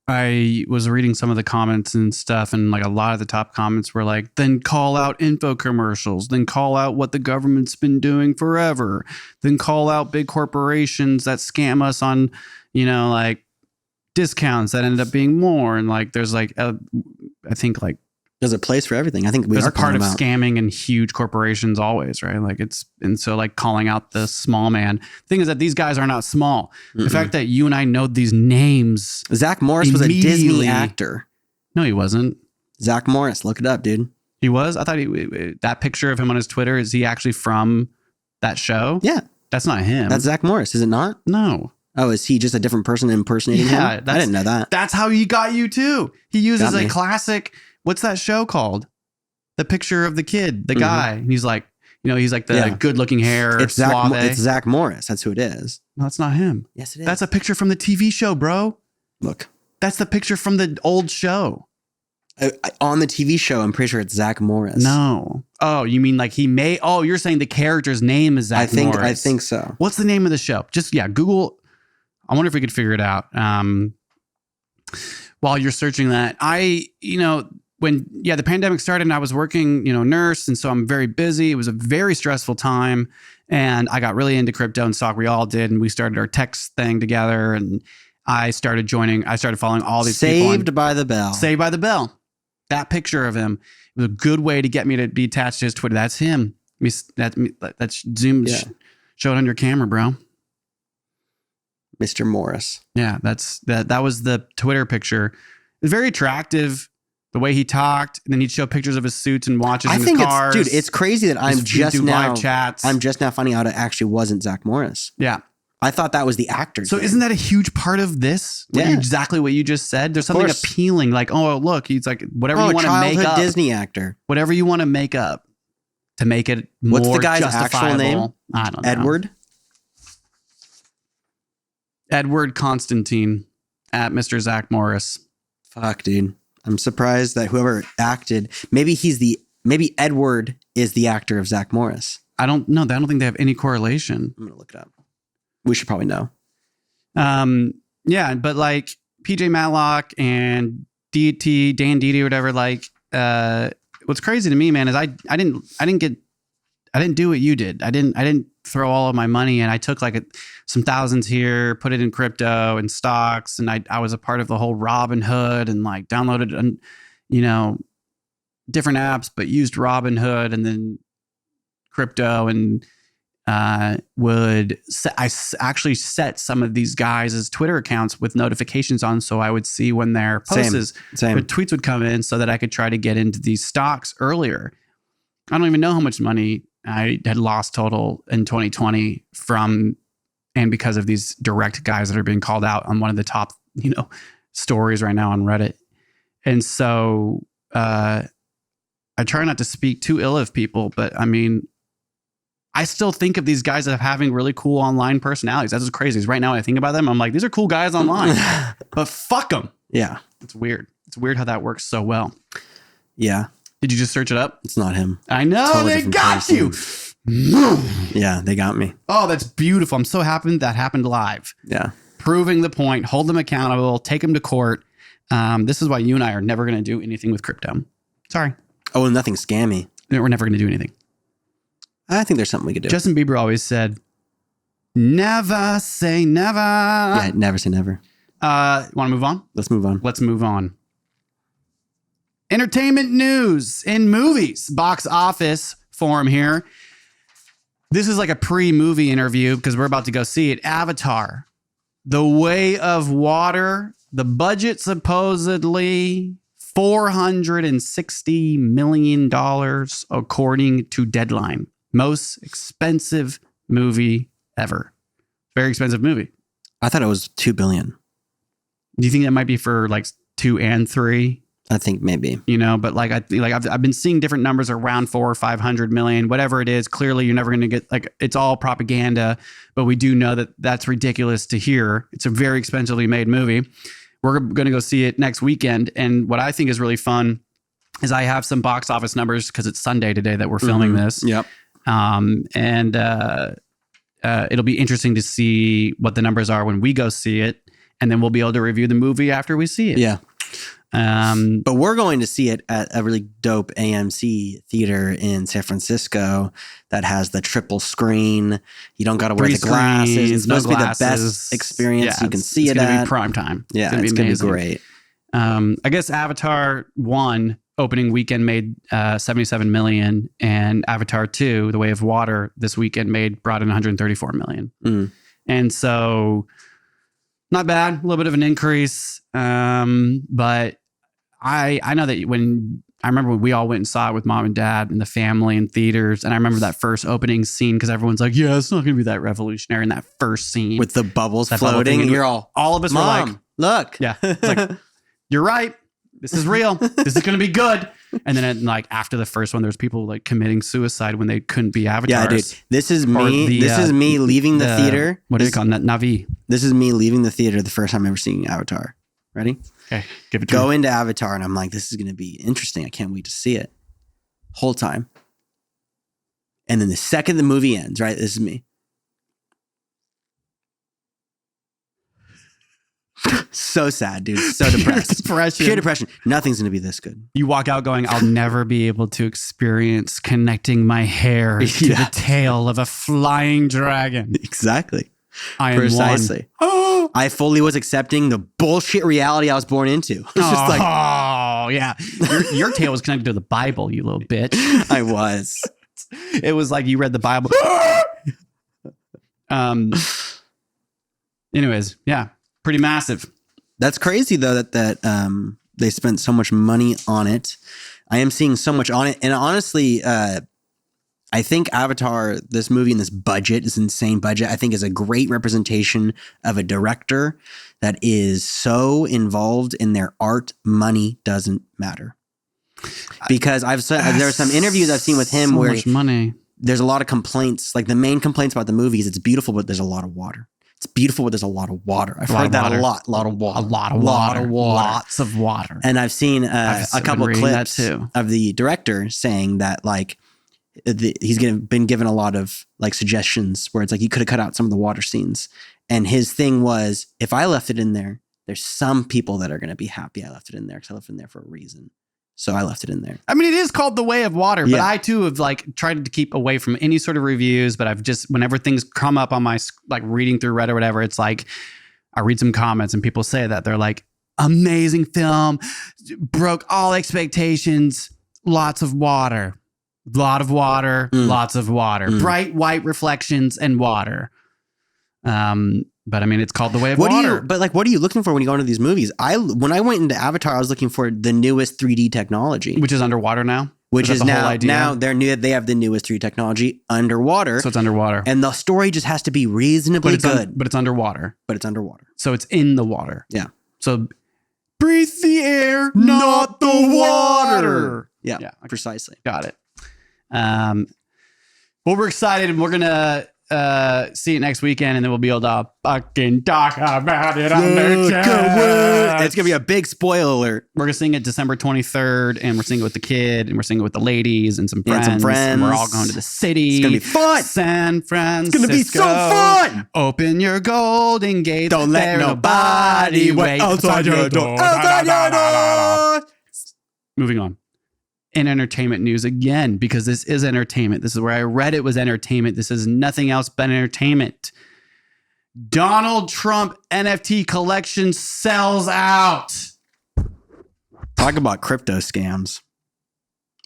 I was reading some of the comments and stuff, and a lot of the top comments were like, then call out info commercials, then call out what the government's been doing forever, then call out big corporations that scam us on, discounts that end up being more. And there's I think There's a place for everything. I think we There's are a part of calling 'em out. scamming and huge corporations always, right? Like and so like calling out the small man. Thing is that these guys are not small. The fact that you and I know these names. Zach Morris was a Disney immediately- actor. No, he wasn't. Zach Morris, look it up, dude. He was? I thought that picture of him on his Twitter, is he actually from that show? Yeah. That's not him. That's Zach Morris, is it not? No. Oh, is he just a different person impersonating him? I didn't know that. That's how he got you too. He uses Got a me. classic, what's that show called? The picture of the kid, the guy. And he's like, he's like the good looking hair, It's suave. It's Zach Morris. That's who it is. No, that's not him. Yes, it is. That's a picture from the TV show, bro. Look. That's the picture from the old show. On the TV show, I'm pretty sure it's Zach Morris. No. Oh, you mean like you're saying the character's name is Zach Morris. I think so. What's the name of the show? Just, Google. I wonder if we could figure it out. While you're searching that, when the pandemic started and I was working, nurse. And so I'm very busy. It was a very stressful time. And I got really into crypto and stock. We all did. And we started our text thing together. And I started following all these people. Saved by the Bell. Saved by the Bell. That picture of him was a good way to get me to be attached to his Twitter. That's him. That's zoomed. Yeah. Show it on your camera, bro. Mr. Morris. Yeah, that was the Twitter picture. It was very attractive. The way he talked, and then he'd show pictures of his suits and watches in his cars. It's crazy that I'm just now finding out it actually wasn't Zach Morris. Yeah. I thought that was the actor. So isn't that a huge part of this? Yeah. Exactly what you just said. There's something appealing, like, oh, look, he's like, whatever you want to make up. Disney actor. Whatever you want to make up to make it more What's the guy's justifiable. actual name? I don't know. Edward Constantine at Mr. Zach Morris. Fuck, dude. I'm surprised that whoever acted, maybe Edward is the actor of Zach Morris. I don't know. I don't think they have any correlation. I'm going to look it up. We should probably know. Yeah, but like PJ Matlock and Dan Didi or whatever, like what's crazy to me, man, is I didn't do what you did. I didn't throw all of my money in. I took like some thousands here, put it in crypto and stocks, and I was a part of the whole Robinhood and like downloaded different apps, but used Robinhood and then crypto and I actually set some of these guys' Twitter accounts with notifications on, so I would see when their posts, Same. tweets would come in, so that I could try to get into these stocks earlier. I don't even know how much money I had lost total in 2020 and because of these direct guys that are being called out on one of the top, stories right now on Reddit. And so I try not to speak too ill of people, but I mean, I still think of these guys as having really cool online personalities. That's what's crazy. Right now, when I think about them, I'm like, these are cool guys online, but fuck them. Yeah. It's weird. It's weird how that works so well. Yeah. Did you just search it up? It's not him. I know. Totally They different got person. you. Yeah, they got me. Oh, that's beautiful. I'm so happy that happened live. Yeah. Proving the point, hold them accountable, take them to court. This is why you and I are never going to do anything with crypto. Sorry. Oh, nothing scammy. We're never going to do anything. I think there's something we could do. Justin Bieber always said, never say never. Yeah, never say never. Want to move on? Let's move on. Let's move on. Entertainment news in movies. Box office forum here. This is like a pre-movie interview because we're about to go see it. Avatar, The Way of Water. The budget supposedly $460 million according to Deadline. Most expensive movie ever. Very expensive movie. I thought it was $2 billion. Do you think that might be for like 2 and 3? I think maybe. But like I've been seeing different numbers around 400 or 500 million, whatever it is. Clearly, you're never going to get it's all propaganda, but we do know that that's ridiculous to hear. It's a very expensively made movie. We're going to go see it next weekend, and what I think is really fun is I have some box office numbers because it's Sunday today that we're filming this. Yep. It'll be interesting to see what the numbers are when we go see it, and then we'll be able to review the movie after we see it. Yeah. But we're going to see it at a really dope AMC theater in San Francisco that has the triple screen. You don't got to wear the glasses. It's supposed to be the best experience you can see it at. It's going to be prime time. Yeah, it's going to be great. I guess Avatar 1 opening weekend made 77 million, and Avatar 2, The Way of Water, this weekend brought in 134 million. Mm. And so not bad, a little bit of an increase. But I know that I remember when we all went and saw it with mom and dad and the family in theaters. And I remember that first opening scene because everyone's like, yeah, it's not going to be that revolutionary in that first scene. With the bubbles floating. And you're all of us were like, look. Yeah. It's like, you're right. This is real. This is going to be good. And then like after the first one, there's people like committing suicide when they couldn't be avatars. Yeah, dude. This is me. This is me leaving the theater. What do you call it? Navi. This is me leaving the theater the first time ever seeing Avatar. Ready? Okay. Give it to Go me. into Avatar and I'm like, this is going to be interesting. I can't wait to see it. Whole time. And then the second the movie ends, right? This is me. So sad, dude. So depressed. Pure depression. Nothing's going to be this good. You walk out going, I'll never be able to experience connecting my hair to the tail of a flying dragon. Exactly. I am precisely. One. I fully was accepting the bullshit reality I was born into. It's just like, oh, yeah. Your tail was connected to the Bible, you little bitch. I was. It was like you read the Bible. Anyways, yeah. Pretty massive. That's crazy though that they spent so much money on it. I am seeing so much on it, and honestly, I think Avatar, this movie and this budget, this insane budget, I think is a great representation of a director that is so involved in their art. Money doesn't matter. Because there are some interviews I've seen with him where there's a lot of complaints. Like the main complaints about the movie is it's beautiful, but there's a lot of water. It's beautiful, but there's a lot of water. I've heard that a lot. A lot of water. Lots of water. And I've seen a couple of clips of the director saying that like he's been given a lot of like suggestions where it's like you could have cut out some of the water scenes. And his thing was, if I left it in there, there's some people that are going to be happy I left it in there because I left it in there for a reason. So I left it in there. I mean, it is called The Way of Water, but I too have like tried to keep away from any sort of reviews, but I've just, whenever things come up on my like reading through Reddit or whatever, it's like, I read some comments and people say that they're like, amazing film, broke all expectations, lots of water, lots of water, bright white reflections and water. But I mean, it's called The Way of Water. What are you looking for when you go into these movies? When I went into Avatar, I was looking for the newest 3D technology, which is underwater now. Which is now they have the newest 3D technology underwater. So it's underwater, and the story just has to be reasonably good. But it's underwater. So it's in the water. Yeah. So breathe the air, not the water. Yeah. Precisely. Got it. Well, we're excited, and we're gonna see it next weekend, and then we'll be able to fucking talk about it on the chat. It's gonna be a big spoiler alert. We're gonna sing it December 23rd, and we're singing with the kid, and we're singing with the ladies and some friends. And we're all going to the city. It's gonna be fun. San Francisco. It's gonna be so fun. Open your golden gates. Don't let nobody wait outside your door. Moving on. In entertainment news again, because this is entertainment. This is where I read it was entertainment. This is nothing else but entertainment. Donald Trump NFT collection sells out. Talk about crypto scams.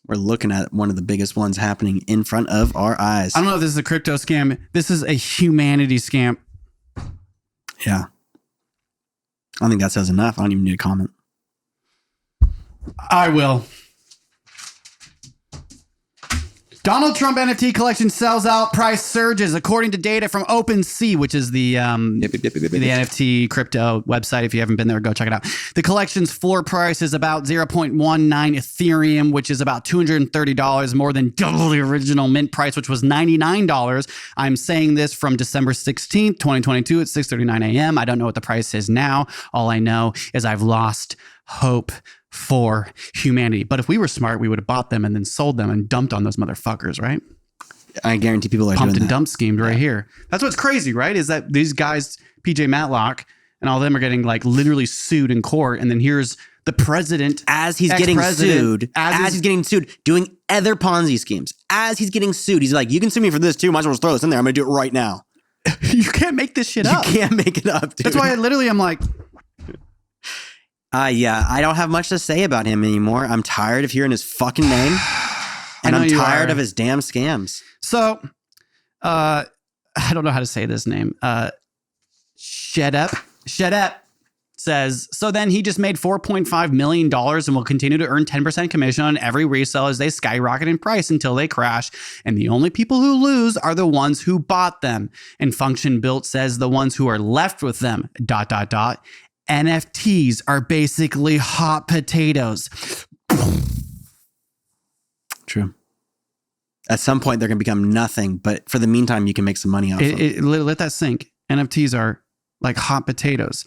We're looking at one of the biggest ones happening in front of our eyes. I don't know if this is a crypto scam. This is a humanity scam. Yeah. I think that says enough. I don't even need a comment. I will. Donald Trump NFT collection sells out, price surges according to data from OpenSea, which is the NFT crypto website. If you haven't been there, go check it out. The collection's floor price is about 0.19 Ethereum, which is about $230, more than double the original mint price, which was $99. I'm saying this from December 16th, 2022 at 6:39 a.m. I don't know what the price is now. All I know is I've lost hope for humanity. But if we were smart, we would have bought them and then sold them and dumped on those motherfuckers, right? I guarantee people are pumped doing and dump schemed right here. That's what's crazy, right? Is that these guys, PJ Matlock and all of them, are getting like literally sued in court. And then here's the president as he's getting sued, doing other Ponzi schemes. As he's getting sued, he's like, you can sue me for this too. Might as well just throw this in there. I'm going to do it right now. You can't make this shit up. You can't make it up, dude. That's why I'm like, Yeah, I don't have much to say about him anymore. I'm tired of hearing his fucking name. And I'm tired of his damn scams. So, I don't know how to say this name. Shedep says, so then he just made $4.5 million and will continue to earn 10% commission on every resale as they skyrocket in price until they crash. And the only people who lose are the ones who bought them. And Function Built says the ones who are left with them, ... NFTs are basically hot potatoes. True. At some point, they're going to become nothing. But for the meantime, you can make some money off them. Let that sink. NFTs are like hot potatoes.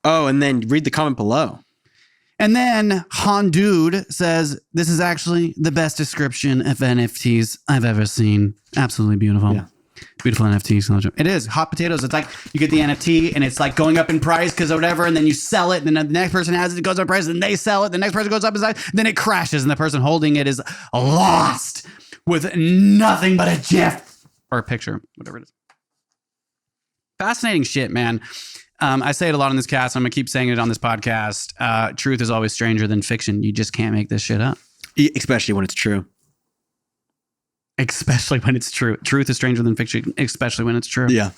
Oh, and then read the comment below. And then Han Dude says, this is actually the best description of NFTs I've ever seen. Absolutely beautiful. Yeah. Beautiful NFTs. It is hot potatoes. It's like you get the NFT and it's like going up in price because of whatever. And then you sell it. And then the next person has it. It goes up in price. And they sell it. The next person goes up in price. Then it crashes. And the person holding it is lost with nothing but a GIF or a picture, whatever it is. Fascinating shit, man. I say it a lot on this cast. I'm going to keep saying it on this podcast. Truth is always stranger than fiction. You just can't make this shit up. Especially when it's true. Especially when it's true. Truth is stranger than fiction, especially when it's true. Yeah.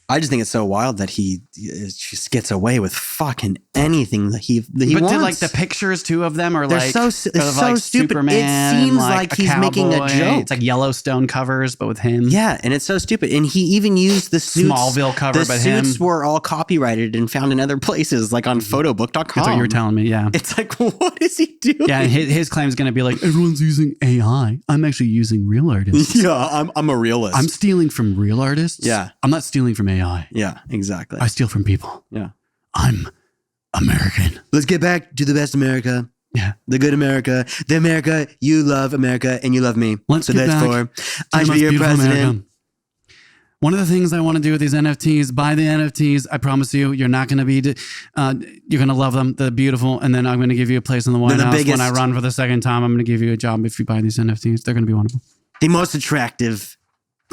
I just think it's so wild that he just gets away with fucking anything that he wants. But like the pictures too of them are they're like so like stupid. Superman, it seems like he's making a joke. It's like Yellowstone covers, but with him. Yeah, and it's so stupid. And he even used the suits. Smallville cover, the but him. The suits were all copyrighted and found in other places, like on photobook.com. That's what you were telling me, yeah. It's like, what is he doing? Yeah, and his claim is going to be like, everyone's using AI. I'm actually using real artists. Yeah, I'm a realist. I'm stealing from real artists. Yeah. I'm not stealing from AI. Yeah, exactly. I steal from people. Yeah. I'm American. Let's get back to the best America. Yeah. The good America. The America you love, America, and you love me. Let's get back for I should be your president. America. One of the things I want to do with these NFTs, buy the NFTs. I promise you, you're not going to be, you're going to love them. They're beautiful. And then I'm going to give you a place in the White House. When I run for the second time, I'm going to give you a job if you buy these NFTs. They're going to be wonderful. The most attractive.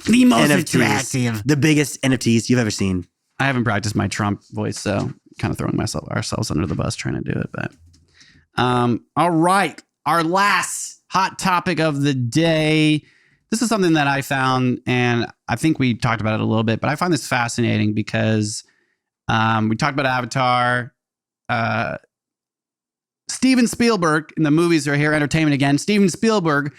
The biggest NFTs you've ever seen. I haven't practiced my Trump voice, so kind of throwing ourselves under the bus trying to do it. But all right, our last hot topic of the day. This is something that I found, and I think we talked about it a little bit, but I find this fascinating because we talked about Avatar. Steven Spielberg, in the movies are here, entertainment again. Steven Spielberg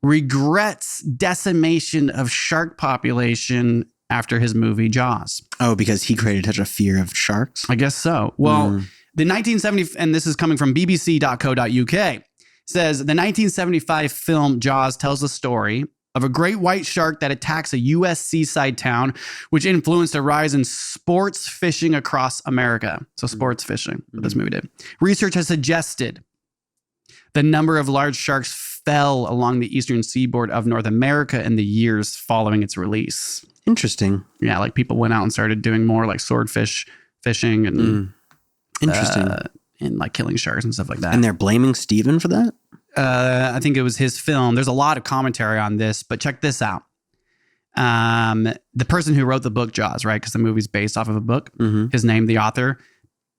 regrets decimation of shark population after his movie Jaws. Oh, because he created such a fear of sharks? I guess so. Well, the 1970, and this is coming from bbc.co.uk, says the 1975 film Jaws tells the story of a great white shark that attacks a U.S. seaside town, which influenced a rise in sports fishing across America. So sports fishing, what this movie did. Research has suggested the number of large sharks fell along the eastern seaboard of North America in the years following its release. Interesting. Yeah, like people went out and started doing more like swordfish fishing and interesting. And like killing sharks and stuff like that. And they're blaming Steven for that? I think it was his film. There's a lot of commentary on this, but check this out. The person who wrote the book Jaws, right? Because the movie's based off of a book. His name, the author,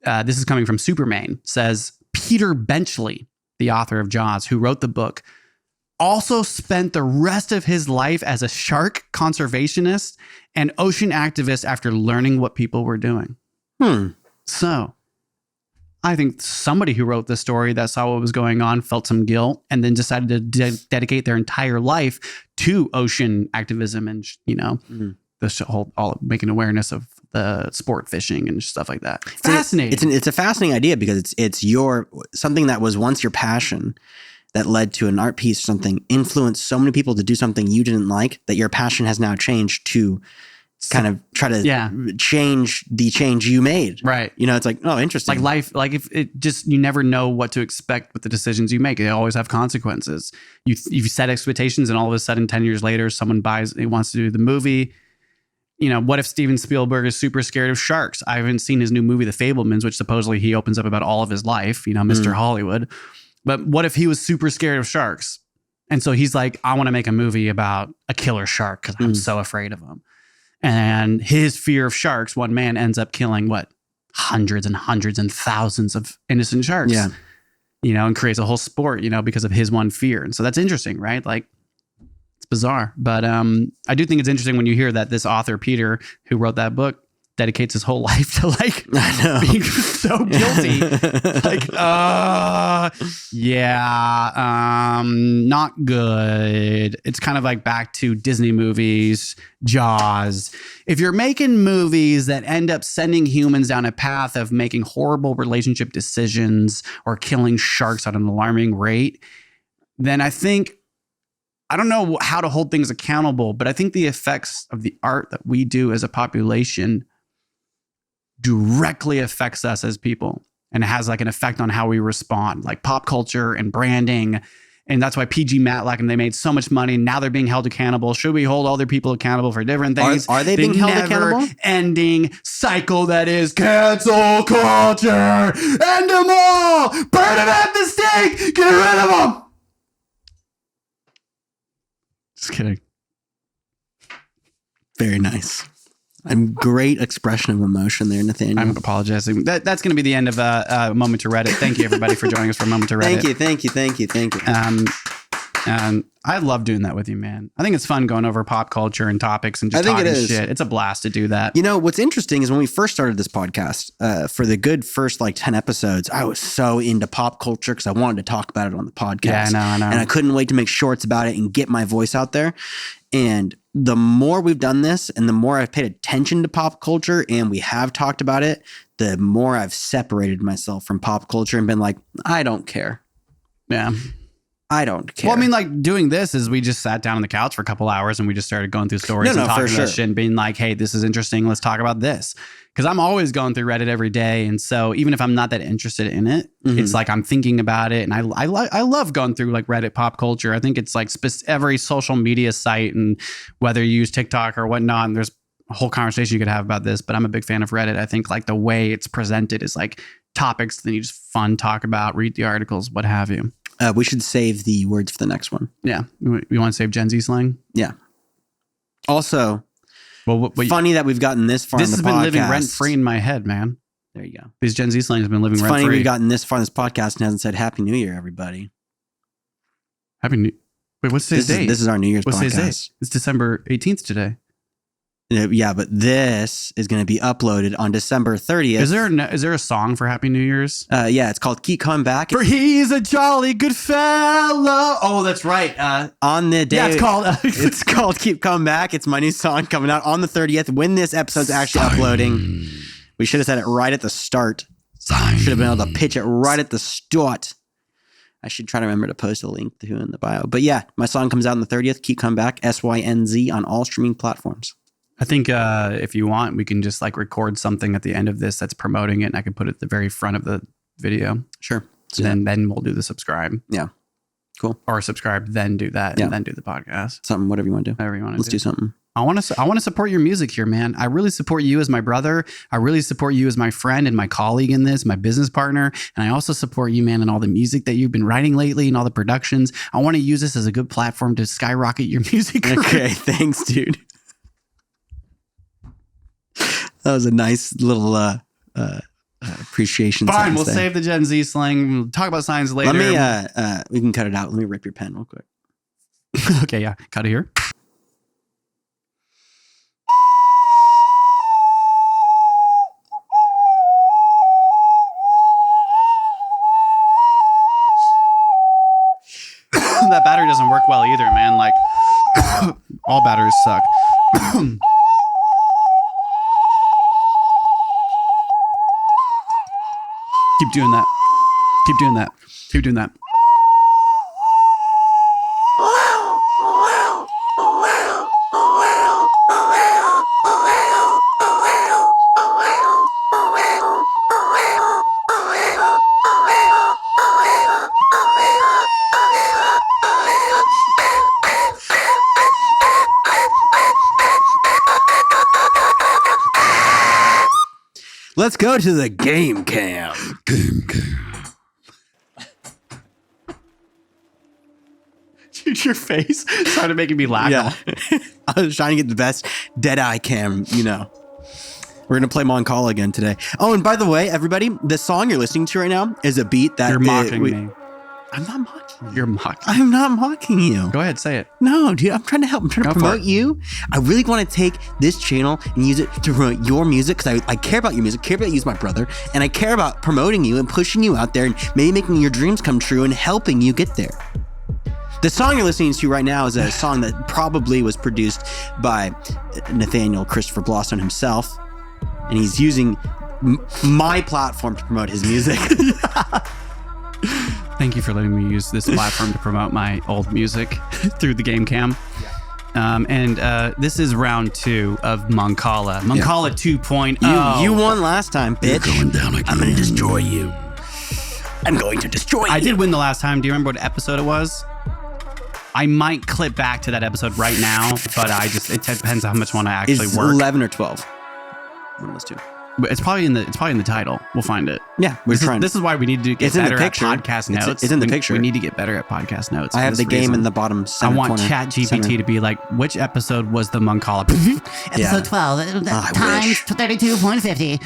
this is coming from Superman, says Peter Benchley, the author of Jaws, who wrote the book, also spent the rest of his life as a shark conservationist and ocean activist after learning what people were doing. So I think somebody who wrote this story that saw what was going on felt some guilt and then decided to dedicate their entire life to ocean activism and, this whole making awareness of the sport fishing and stuff like that. Fascinating. It's a fascinating idea because it's something that was once your passion that led to an art piece or something influenced so many people to do something you didn't like that your passion has now changed to kind of try to change the change you made. Right. It's like, oh, interesting. Like life, like if it just, you never know what to expect with the decisions you make. They always have consequences. You set expectations and all of a sudden 10 years later, someone wants to do the movie. What if Steven Spielberg is super scared of sharks? I haven't seen his new movie, The Fabelmans, which supposedly he opens up about all of his life, Mr. Hollywood. But what if he was super scared of sharks And so he's like, I want to make a movie about a killer shark because I'm so afraid of him. And his fear of sharks, one man ends up killing hundreds and hundreds and thousands of innocent sharks. Yeah. And creates a whole sport, because of his one fear. And so that's interesting, right? Like, it's bizarre. But I do think it's interesting when you hear that this author, Peter, who wrote that book, dedicates his whole life to being so guilty. Not good. It's kind of like back to Disney movies, Jaws. If you're making movies that end up sending humans down a path of making horrible relationship decisions or killing sharks at an alarming rate, then I don't know how to hold things accountable, but I think the effects of the art that we do as a population directly affects us as people, and it has like an effect on how we respond, like pop culture and branding. And that's why PG Matlack and they made so much money. Now they're being held accountable. Should we hold other people accountable for different things? Are they being held accountable? Ending cycle that is cancel culture. End them all. Burn them at the stake. Get rid of them. Just kidding. Very nice. A great expression of emotion there, Nathaniel. I'm apologizing. That's going to be the end of Moment to Reddit. Thank you, everybody, for joining us for Moment to Reddit. Thank you. And I love doing that with you, man. I think it's fun going over pop culture and topics and just talking shit. It's a blast to do that. What's interesting is when we first started this podcast, for the good first 10 episodes, I was so into pop culture because I wanted to talk about it on the podcast. Yeah, I know. And I couldn't wait to make shorts about it and get my voice out there. And the more we've done this and the more I've paid attention to pop culture and we have talked about it, the more I've separated myself from pop culture and been like, I don't care. Yeah. I don't care. Well, I mean, doing this is we just sat down on the couch for a couple hours and we just started going through stories and talking about shit and being like, hey, this is interesting. Let's talk about this. Because I'm always going through Reddit every day. And so even if I'm not that interested in it, it's like I'm thinking about it. And I love going through Reddit pop culture. I think it's every social media site and whether you use TikTok or whatnot. And there's a whole conversation you could have about this. But I'm a big fan of Reddit. I think the way it's presented is topics that you just fun talk about, read the articles, what have you. We should save the words for the next one. Yeah. We want to save Gen Z slang? Yeah. Also, funny that we've gotten this far in the podcast. This has been living rent-free in my head, man. There you go. These Gen Z slang has been living rent-free. It's funny we've gotten this far in this podcast and hasn't said Happy New Year, everybody. Wait, what's today's date? This is our New Year's podcast. Today's date? It's December 18th today. Yeah, but this is going to be uploaded on December 30th. Is there a song for Happy New Year's? Yeah, it's called Keep Coming Back. For he's a jolly good fellow. Oh, that's right. On the day. Yeah, it's called... it's called Keep Coming Back. It's my new song coming out on the 30th when this episode's actually uploading. We should have said it right at the start. Should have been able to pitch it right at the start. I should try to remember to post a link to in the bio. But yeah, my song comes out on the 30th. Keep Coming Back. SYNZ on all streaming platforms. I think if you want, we can just record something at the end of this that's promoting it, and I can put it at the very front of the video. Sure. So then we'll do the subscribe. Yeah. Cool. Or subscribe, then do that, and then do the podcast. Something, whatever you want to do. Whatever you want to do. Let's do something. I want to support your music here, man. I really support you as my brother. I really support you as my friend and my colleague in this, my business partner. And I also support you, man, in all the music that you've been writing lately and all the productions. I want to use this as a good platform to skyrocket your music career. Okay, thanks, dude. That was a nice little appreciation. Fine, we'll save the Gen Z slang. We'll talk about science later. Let me, we can cut it out. Let me rip your pen real quick. Okay, yeah. Cut it here. That battery doesn't work well either, man. All batteries suck. Keep doing that. Keep doing that. Keep doing that. Let's go to the game cam. Game cam. Your face started making me laugh. Yeah. I was trying to get the best dead eye cam, We're going to play Mancala again today. Oh, and by the way, everybody, the song you're listening to right now is a beat that... You're mocking me. I'm not mocking you. You're mocking. I'm not mocking you. Go ahead, say it. No, dude, I'm trying to help. I'm trying to promote you. I really want to take this channel and use it to promote your music because I care about your music, care about you as my brother, and I care about promoting you and pushing you out there and maybe making your dreams come true and helping you get there. The song you're listening to right now is a song that probably was produced by Nathaniel Christopher Blaustone himself, and he's using my platform to promote his music. Thank you for letting me use this platform to promote my old music through the game cam. And this is round 2 of Mancala. Mancala 2.0. You won last time, bitch. You're going down again. I'm going to destroy you. I'm going to destroy you. I did win the last time. Do you remember what episode it was? I might clip back to that episode right now, but it depends on how much one I actually it's work. 11 or 12. One of those two. But it's probably in the title. We'll find it. Yeah, this is why we need to get better at podcast notes. It's in the picture. We need to get better at podcast notes. I have the game in the bottom center I want corner. ChatGPT to be like, which episode was the Mancala? Episode 12, times 32.50.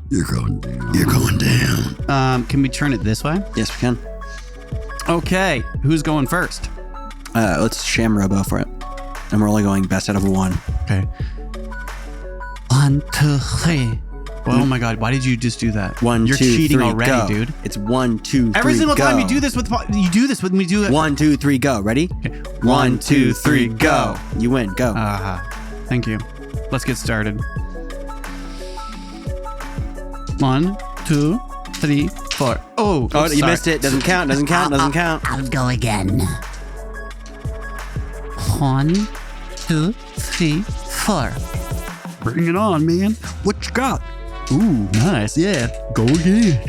You're going down. Can we turn it this way? Yes, we can. Okay, who's going first? Let's sham robo for it. And we're only going best out of 1. Okay. 1, 2, 3. Oh my God! Why did you just do that? 1, You're 2, cheating 3, already, go. dude. It's 1, 2, 3, Every single go. time you do this with me, do it. 1, 2, 3, go. Ready? Okay. 1, 2, 3, go. You win. Go. Thank you. Let's get started. 1, 2, 3, 4. Oh, you sorry. missed it. Doesn't count. Doesn't count. Doesn't count. I'll go again. 1, 2, 3, 4. Bring it on, man. What you got? Ooh, nice. Yeah. Go again.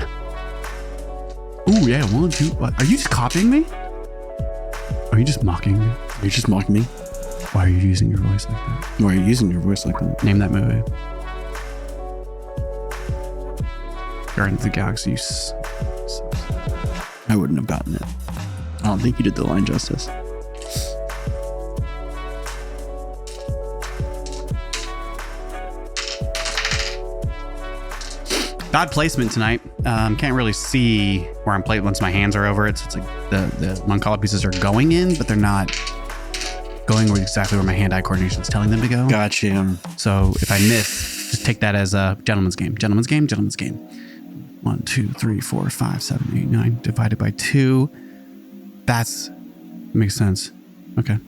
Ooh, yeah. 1, 2. What? Are you just copying me? Are you just mocking me? Are you just mocking me? Why are you using your voice like that? Why are you using your voice like that? Name that movie. Guardians of the Galaxy. I wouldn't have gotten it. I don't think you did the line justice. Bad placement tonight. Can't really see where I'm playing once my hands are over it. So it's like the Mancala pieces are going in, but they're not going exactly where my hand-eye coordination is telling them to go. Gotcha. So if I miss, just take that as a gentleman's game. Gentleman's game, gentleman's game. 1, 2, 3, 4, 5, 7, 8, 9 divided by 2. That's makes sense. Okay.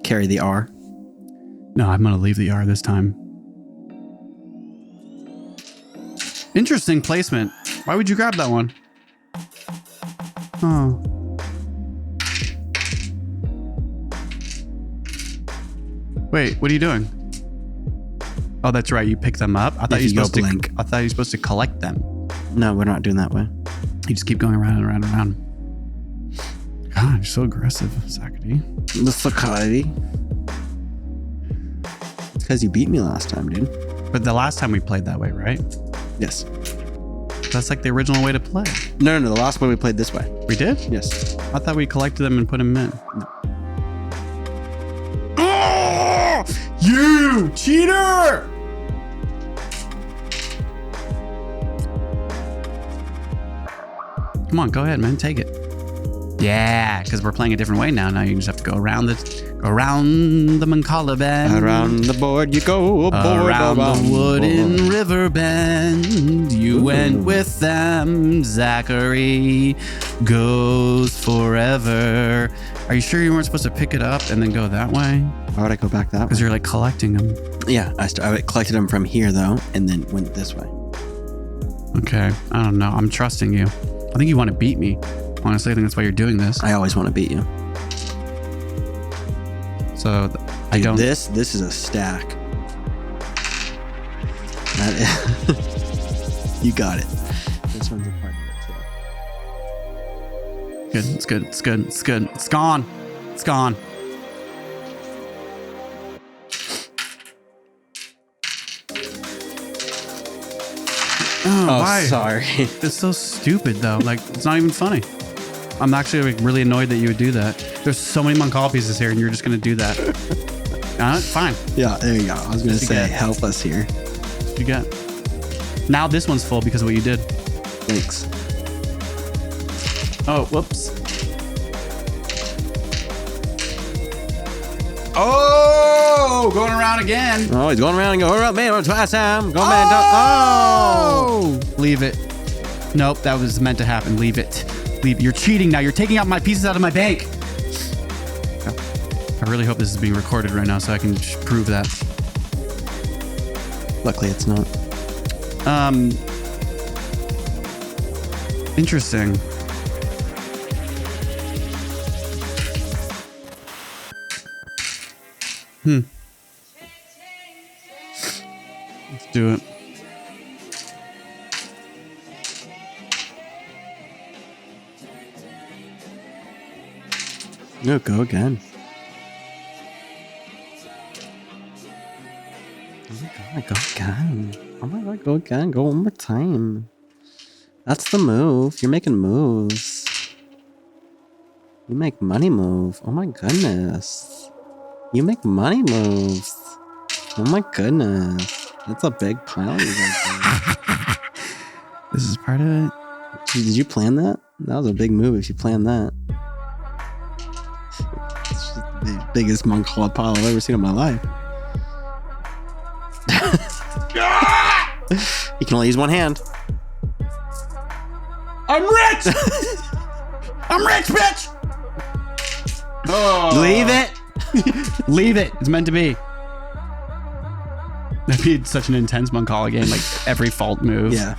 Carry the R. No, I'm going to leave the R this time. Interesting placement. Why would you grab that one? Oh. Wait, what are you doing? Oh, that's right. You pick them up. I thought you were supposed to collect them. No, we're not doing that way. You just keep going around and around and around. God, you're so aggressive, Zachary. The Sakati. It's because you beat me last time, dude. But the last time we played that way, right? Yes. That's like the original way to play. No. The last one we played this way. We did? Yes. I thought we collected them and put them in. No. Oh, you cheater! Come on, go ahead, man. Take it. Yeah, because we're playing a different way now. Now you just have to go around the Mancala bend. Around the board you go. Around the wooden river bend. You went with them. Zachary goes forever. Are you sure you weren't supposed to pick it up and then go that way? Why would I go back that way? Because you're like collecting them. Yeah, I collected them from here though, and then went this way. Okay, I don't know. I'm trusting you. I think you want to beat me. Honestly, I think that's why you're doing this. I always want to beat you. So I don't. This is a stack. That is, you got it. This one's a part of it too. Good. It's good. It's good. It's good. It's gone. It's gone. Oh, why? sorry. It's so stupid though. Like, it's not even funny. I'm actually like, really annoyed that you would do that. There's so many Mancala pieces here, and you're just gonna do that. Fine. Yeah, there you go. I was gonna say, get? help us here. You got. Now this one's full because of what you did. Thanks. Oh, whoops. Oh, going around again. Oh, he's going around and going around, man, twice time. Going back. Oh! Leave it. Nope, that was meant to happen. Leave it. Leave it. You're cheating now. You're taking out my pieces out of my bank. I really hope this is being recorded right now so I can prove that. Luckily, it's not. Interesting. Let's do it. No, go again. Oh my god, go again. Oh my god, go again. Go one more time. That's the move. You're making moves. You make money move. Oh my goodness. You make money moves. Oh my goodness. That's a big pile you got there. This is part of it. Did you plan that? That was a big move if you planned that. It's just the biggest Mancala pile I've ever seen in my life. You can only use one hand. I'm rich! I'm rich, bitch! Oh. Leave it. Leave it. It's meant to be. That'd be such an intense Mancala game, like every fault move. Yeah.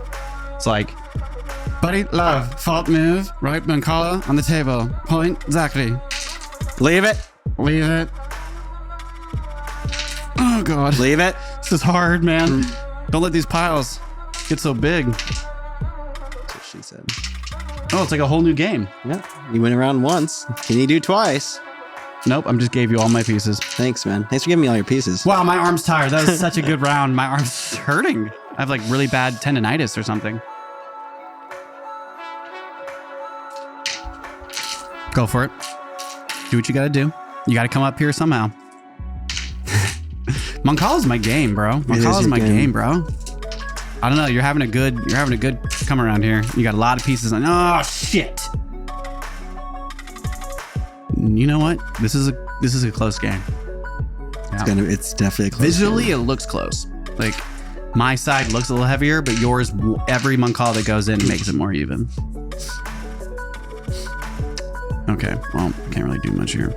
It's like, buddy, love, fault move, right? Mancala on the table. Point, exactly. Leave it. Leave it. Oh, God. Leave it. This is hard, man. Don't let these piles get so big. That's what she said. Oh, it's like a whole new game. Yeah. You went around once. Can you do twice? Nope, I'm just gave you all my pieces. Thanks, man. Thanks for giving me all your pieces. Wow, my arm's tired. That was such a good round. My arm's hurting. I have like really bad tendonitis or something. Go for it. Do what you gotta do. You gotta come up here somehow. Mancala's my game, bro. Mancala's my game, bro. I don't know. You're having a good come around here. You got a lot of pieces on. Oh shit. You know what? This is a close game. Yeah. It's definitely a close Visually, game. it looks close. Like my side looks a little heavier, but yours, every Mancala that goes in makes it more even. Okay, well, can't really do much here.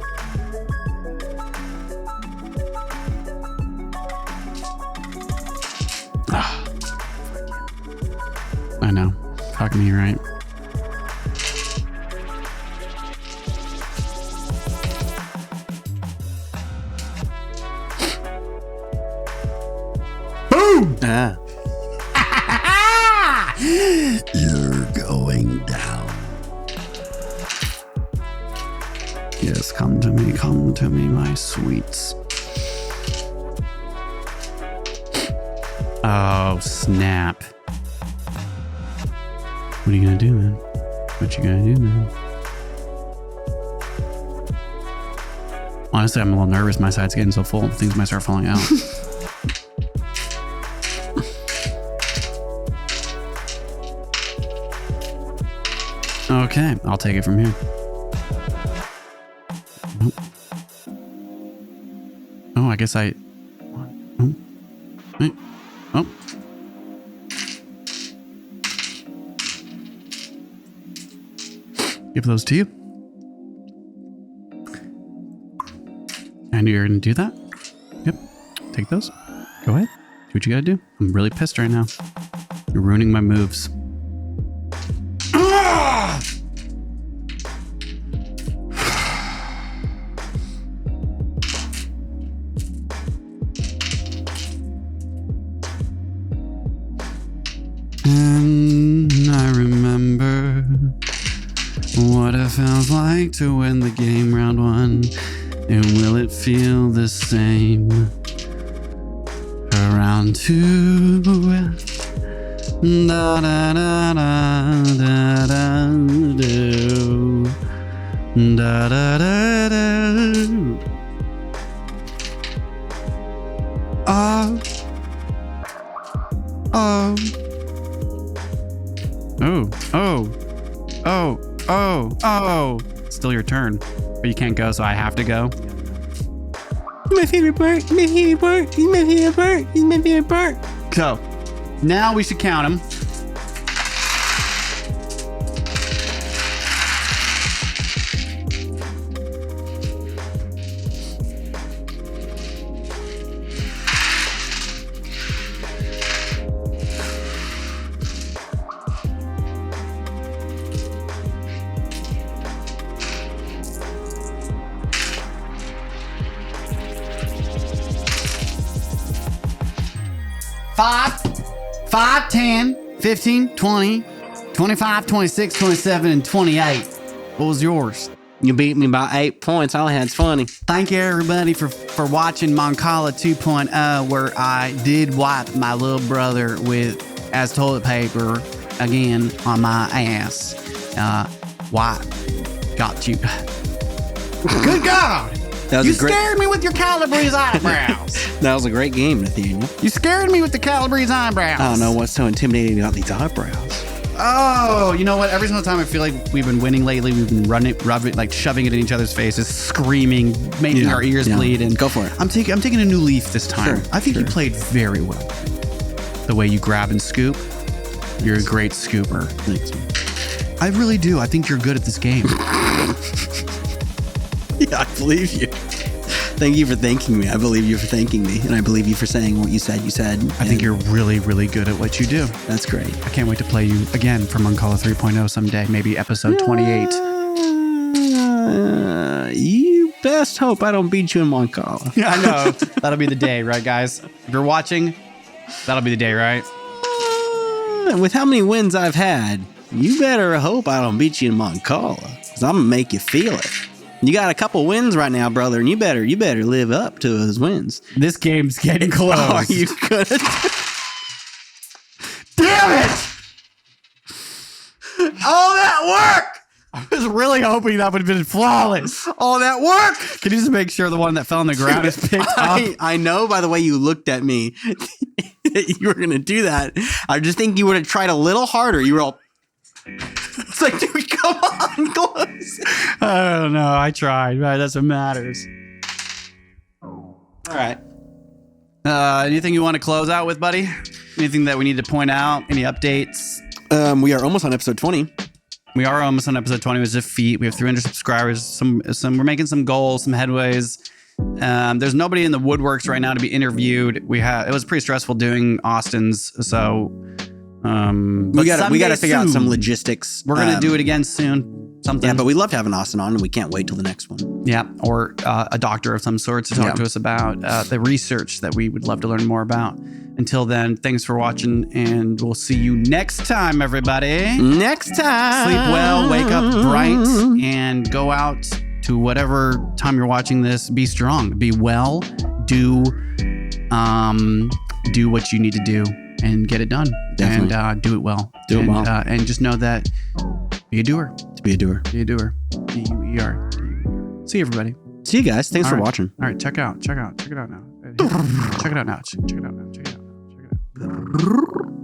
I know. Fuck me, right? Boom! Ah. You're going down. Yes, come to me, my sweets. Oh, snap. What are you gonna do, man? What you gonna do, man? Honestly, I'm a little nervous. My side's getting so full. Things might start falling out. Okay, I'll take it from here. Nope. Oh, I guess I... Oh. Wait. Oh. Give those to you. And you're gonna do that? Yep. Take those. Go ahead. Do what you gotta do. I'm really pissed right now. You're ruining my moves. And I remember what it felt like to win the game round one. And will it feel the same for round two? Da da da da da da do. Da, da, da, da. Oh. Still your turn, but you can't go, so I have to go. My favorite part. My favorite part. He's my favorite part. He's my favorite part. So now we should count them. Five, 10, 15, 20, 25, 26, 27, and 28. What was yours? You beat me by 8 points. All I had's funny. Thank you, everybody, for watching Mancala 2.0, where I did wipe my little brother as toilet paper again on my ass. Wipe. Got you. Good God! You scared me with your Calabrese eyebrows. That was a great game, Nathaniel. You scared me with the Calabrese eyebrows. I don't know what's so intimidating about these eyebrows. Oh, you know what? Every single time I feel like we've been winning lately, we've been rubbing, like shoving it in each other's faces, screaming, making our ears bleed. And go for it. I'm taking a new leaf this time. Sure, I think you played very well. The way you grab and scoop, you're a great scooper. Thanks, man. I really do. I think you're good at this game. Yeah, I believe you. Thank you for thanking me. I believe you for thanking me. And I believe you for saying what you said. I think you're really, really good at what you do. That's great. I can't wait to play you again for Mancala 3.0 someday, maybe episode 28. You best hope I don't beat you in Mancala. Yeah, I know. That'll be the day, right, guys? If you're watching, that'll be the day, right? With how many wins I've had, you better hope I don't beat you in Mancala. Because I'm going to make you feel it. You got a couple wins right now, brother, and you better live up to those wins. This game's getting close. Are you good? Damn it! All that work! I was really hoping that would have been flawless. All that work! Can you just make sure the one that fell on the ground is picked up? I know by the way you looked at me that you were going to do that. I just think you would have tried a little harder. You were all... It's like, dude, come on, close. I don't know. I tried. Right, that's what matters. All right. Anything you want to close out with, buddy? Anything that we need to point out? Any updates? We are almost on episode 20. We are almost on episode 20. It was a feat. We have 300 subscribers. We're making some goals, some headways. There's nobody in the woodworks right now to be interviewed. It was pretty stressful doing Austin's, so. We got to figure out some logistics. We're gonna do it again soon. Something. Yeah, but we love having Austin on, and we can't wait till the next one. Yeah, or a doctor of some sort to talk to us about the research that we would love to learn more about. Until then, thanks for watching, and we'll see you next time, everybody. Next time. Sleep well, wake up bright, and go out to whatever time you're watching this. Be strong, be well, do what you need to do. And get it done. Definitely. And do it well. And just know that be a doer. To be a doer. Be a doer. D-U-E-R. See you, everybody. See you guys. Thanks for watching. All right, check it out now. Check it out now. Check it out now.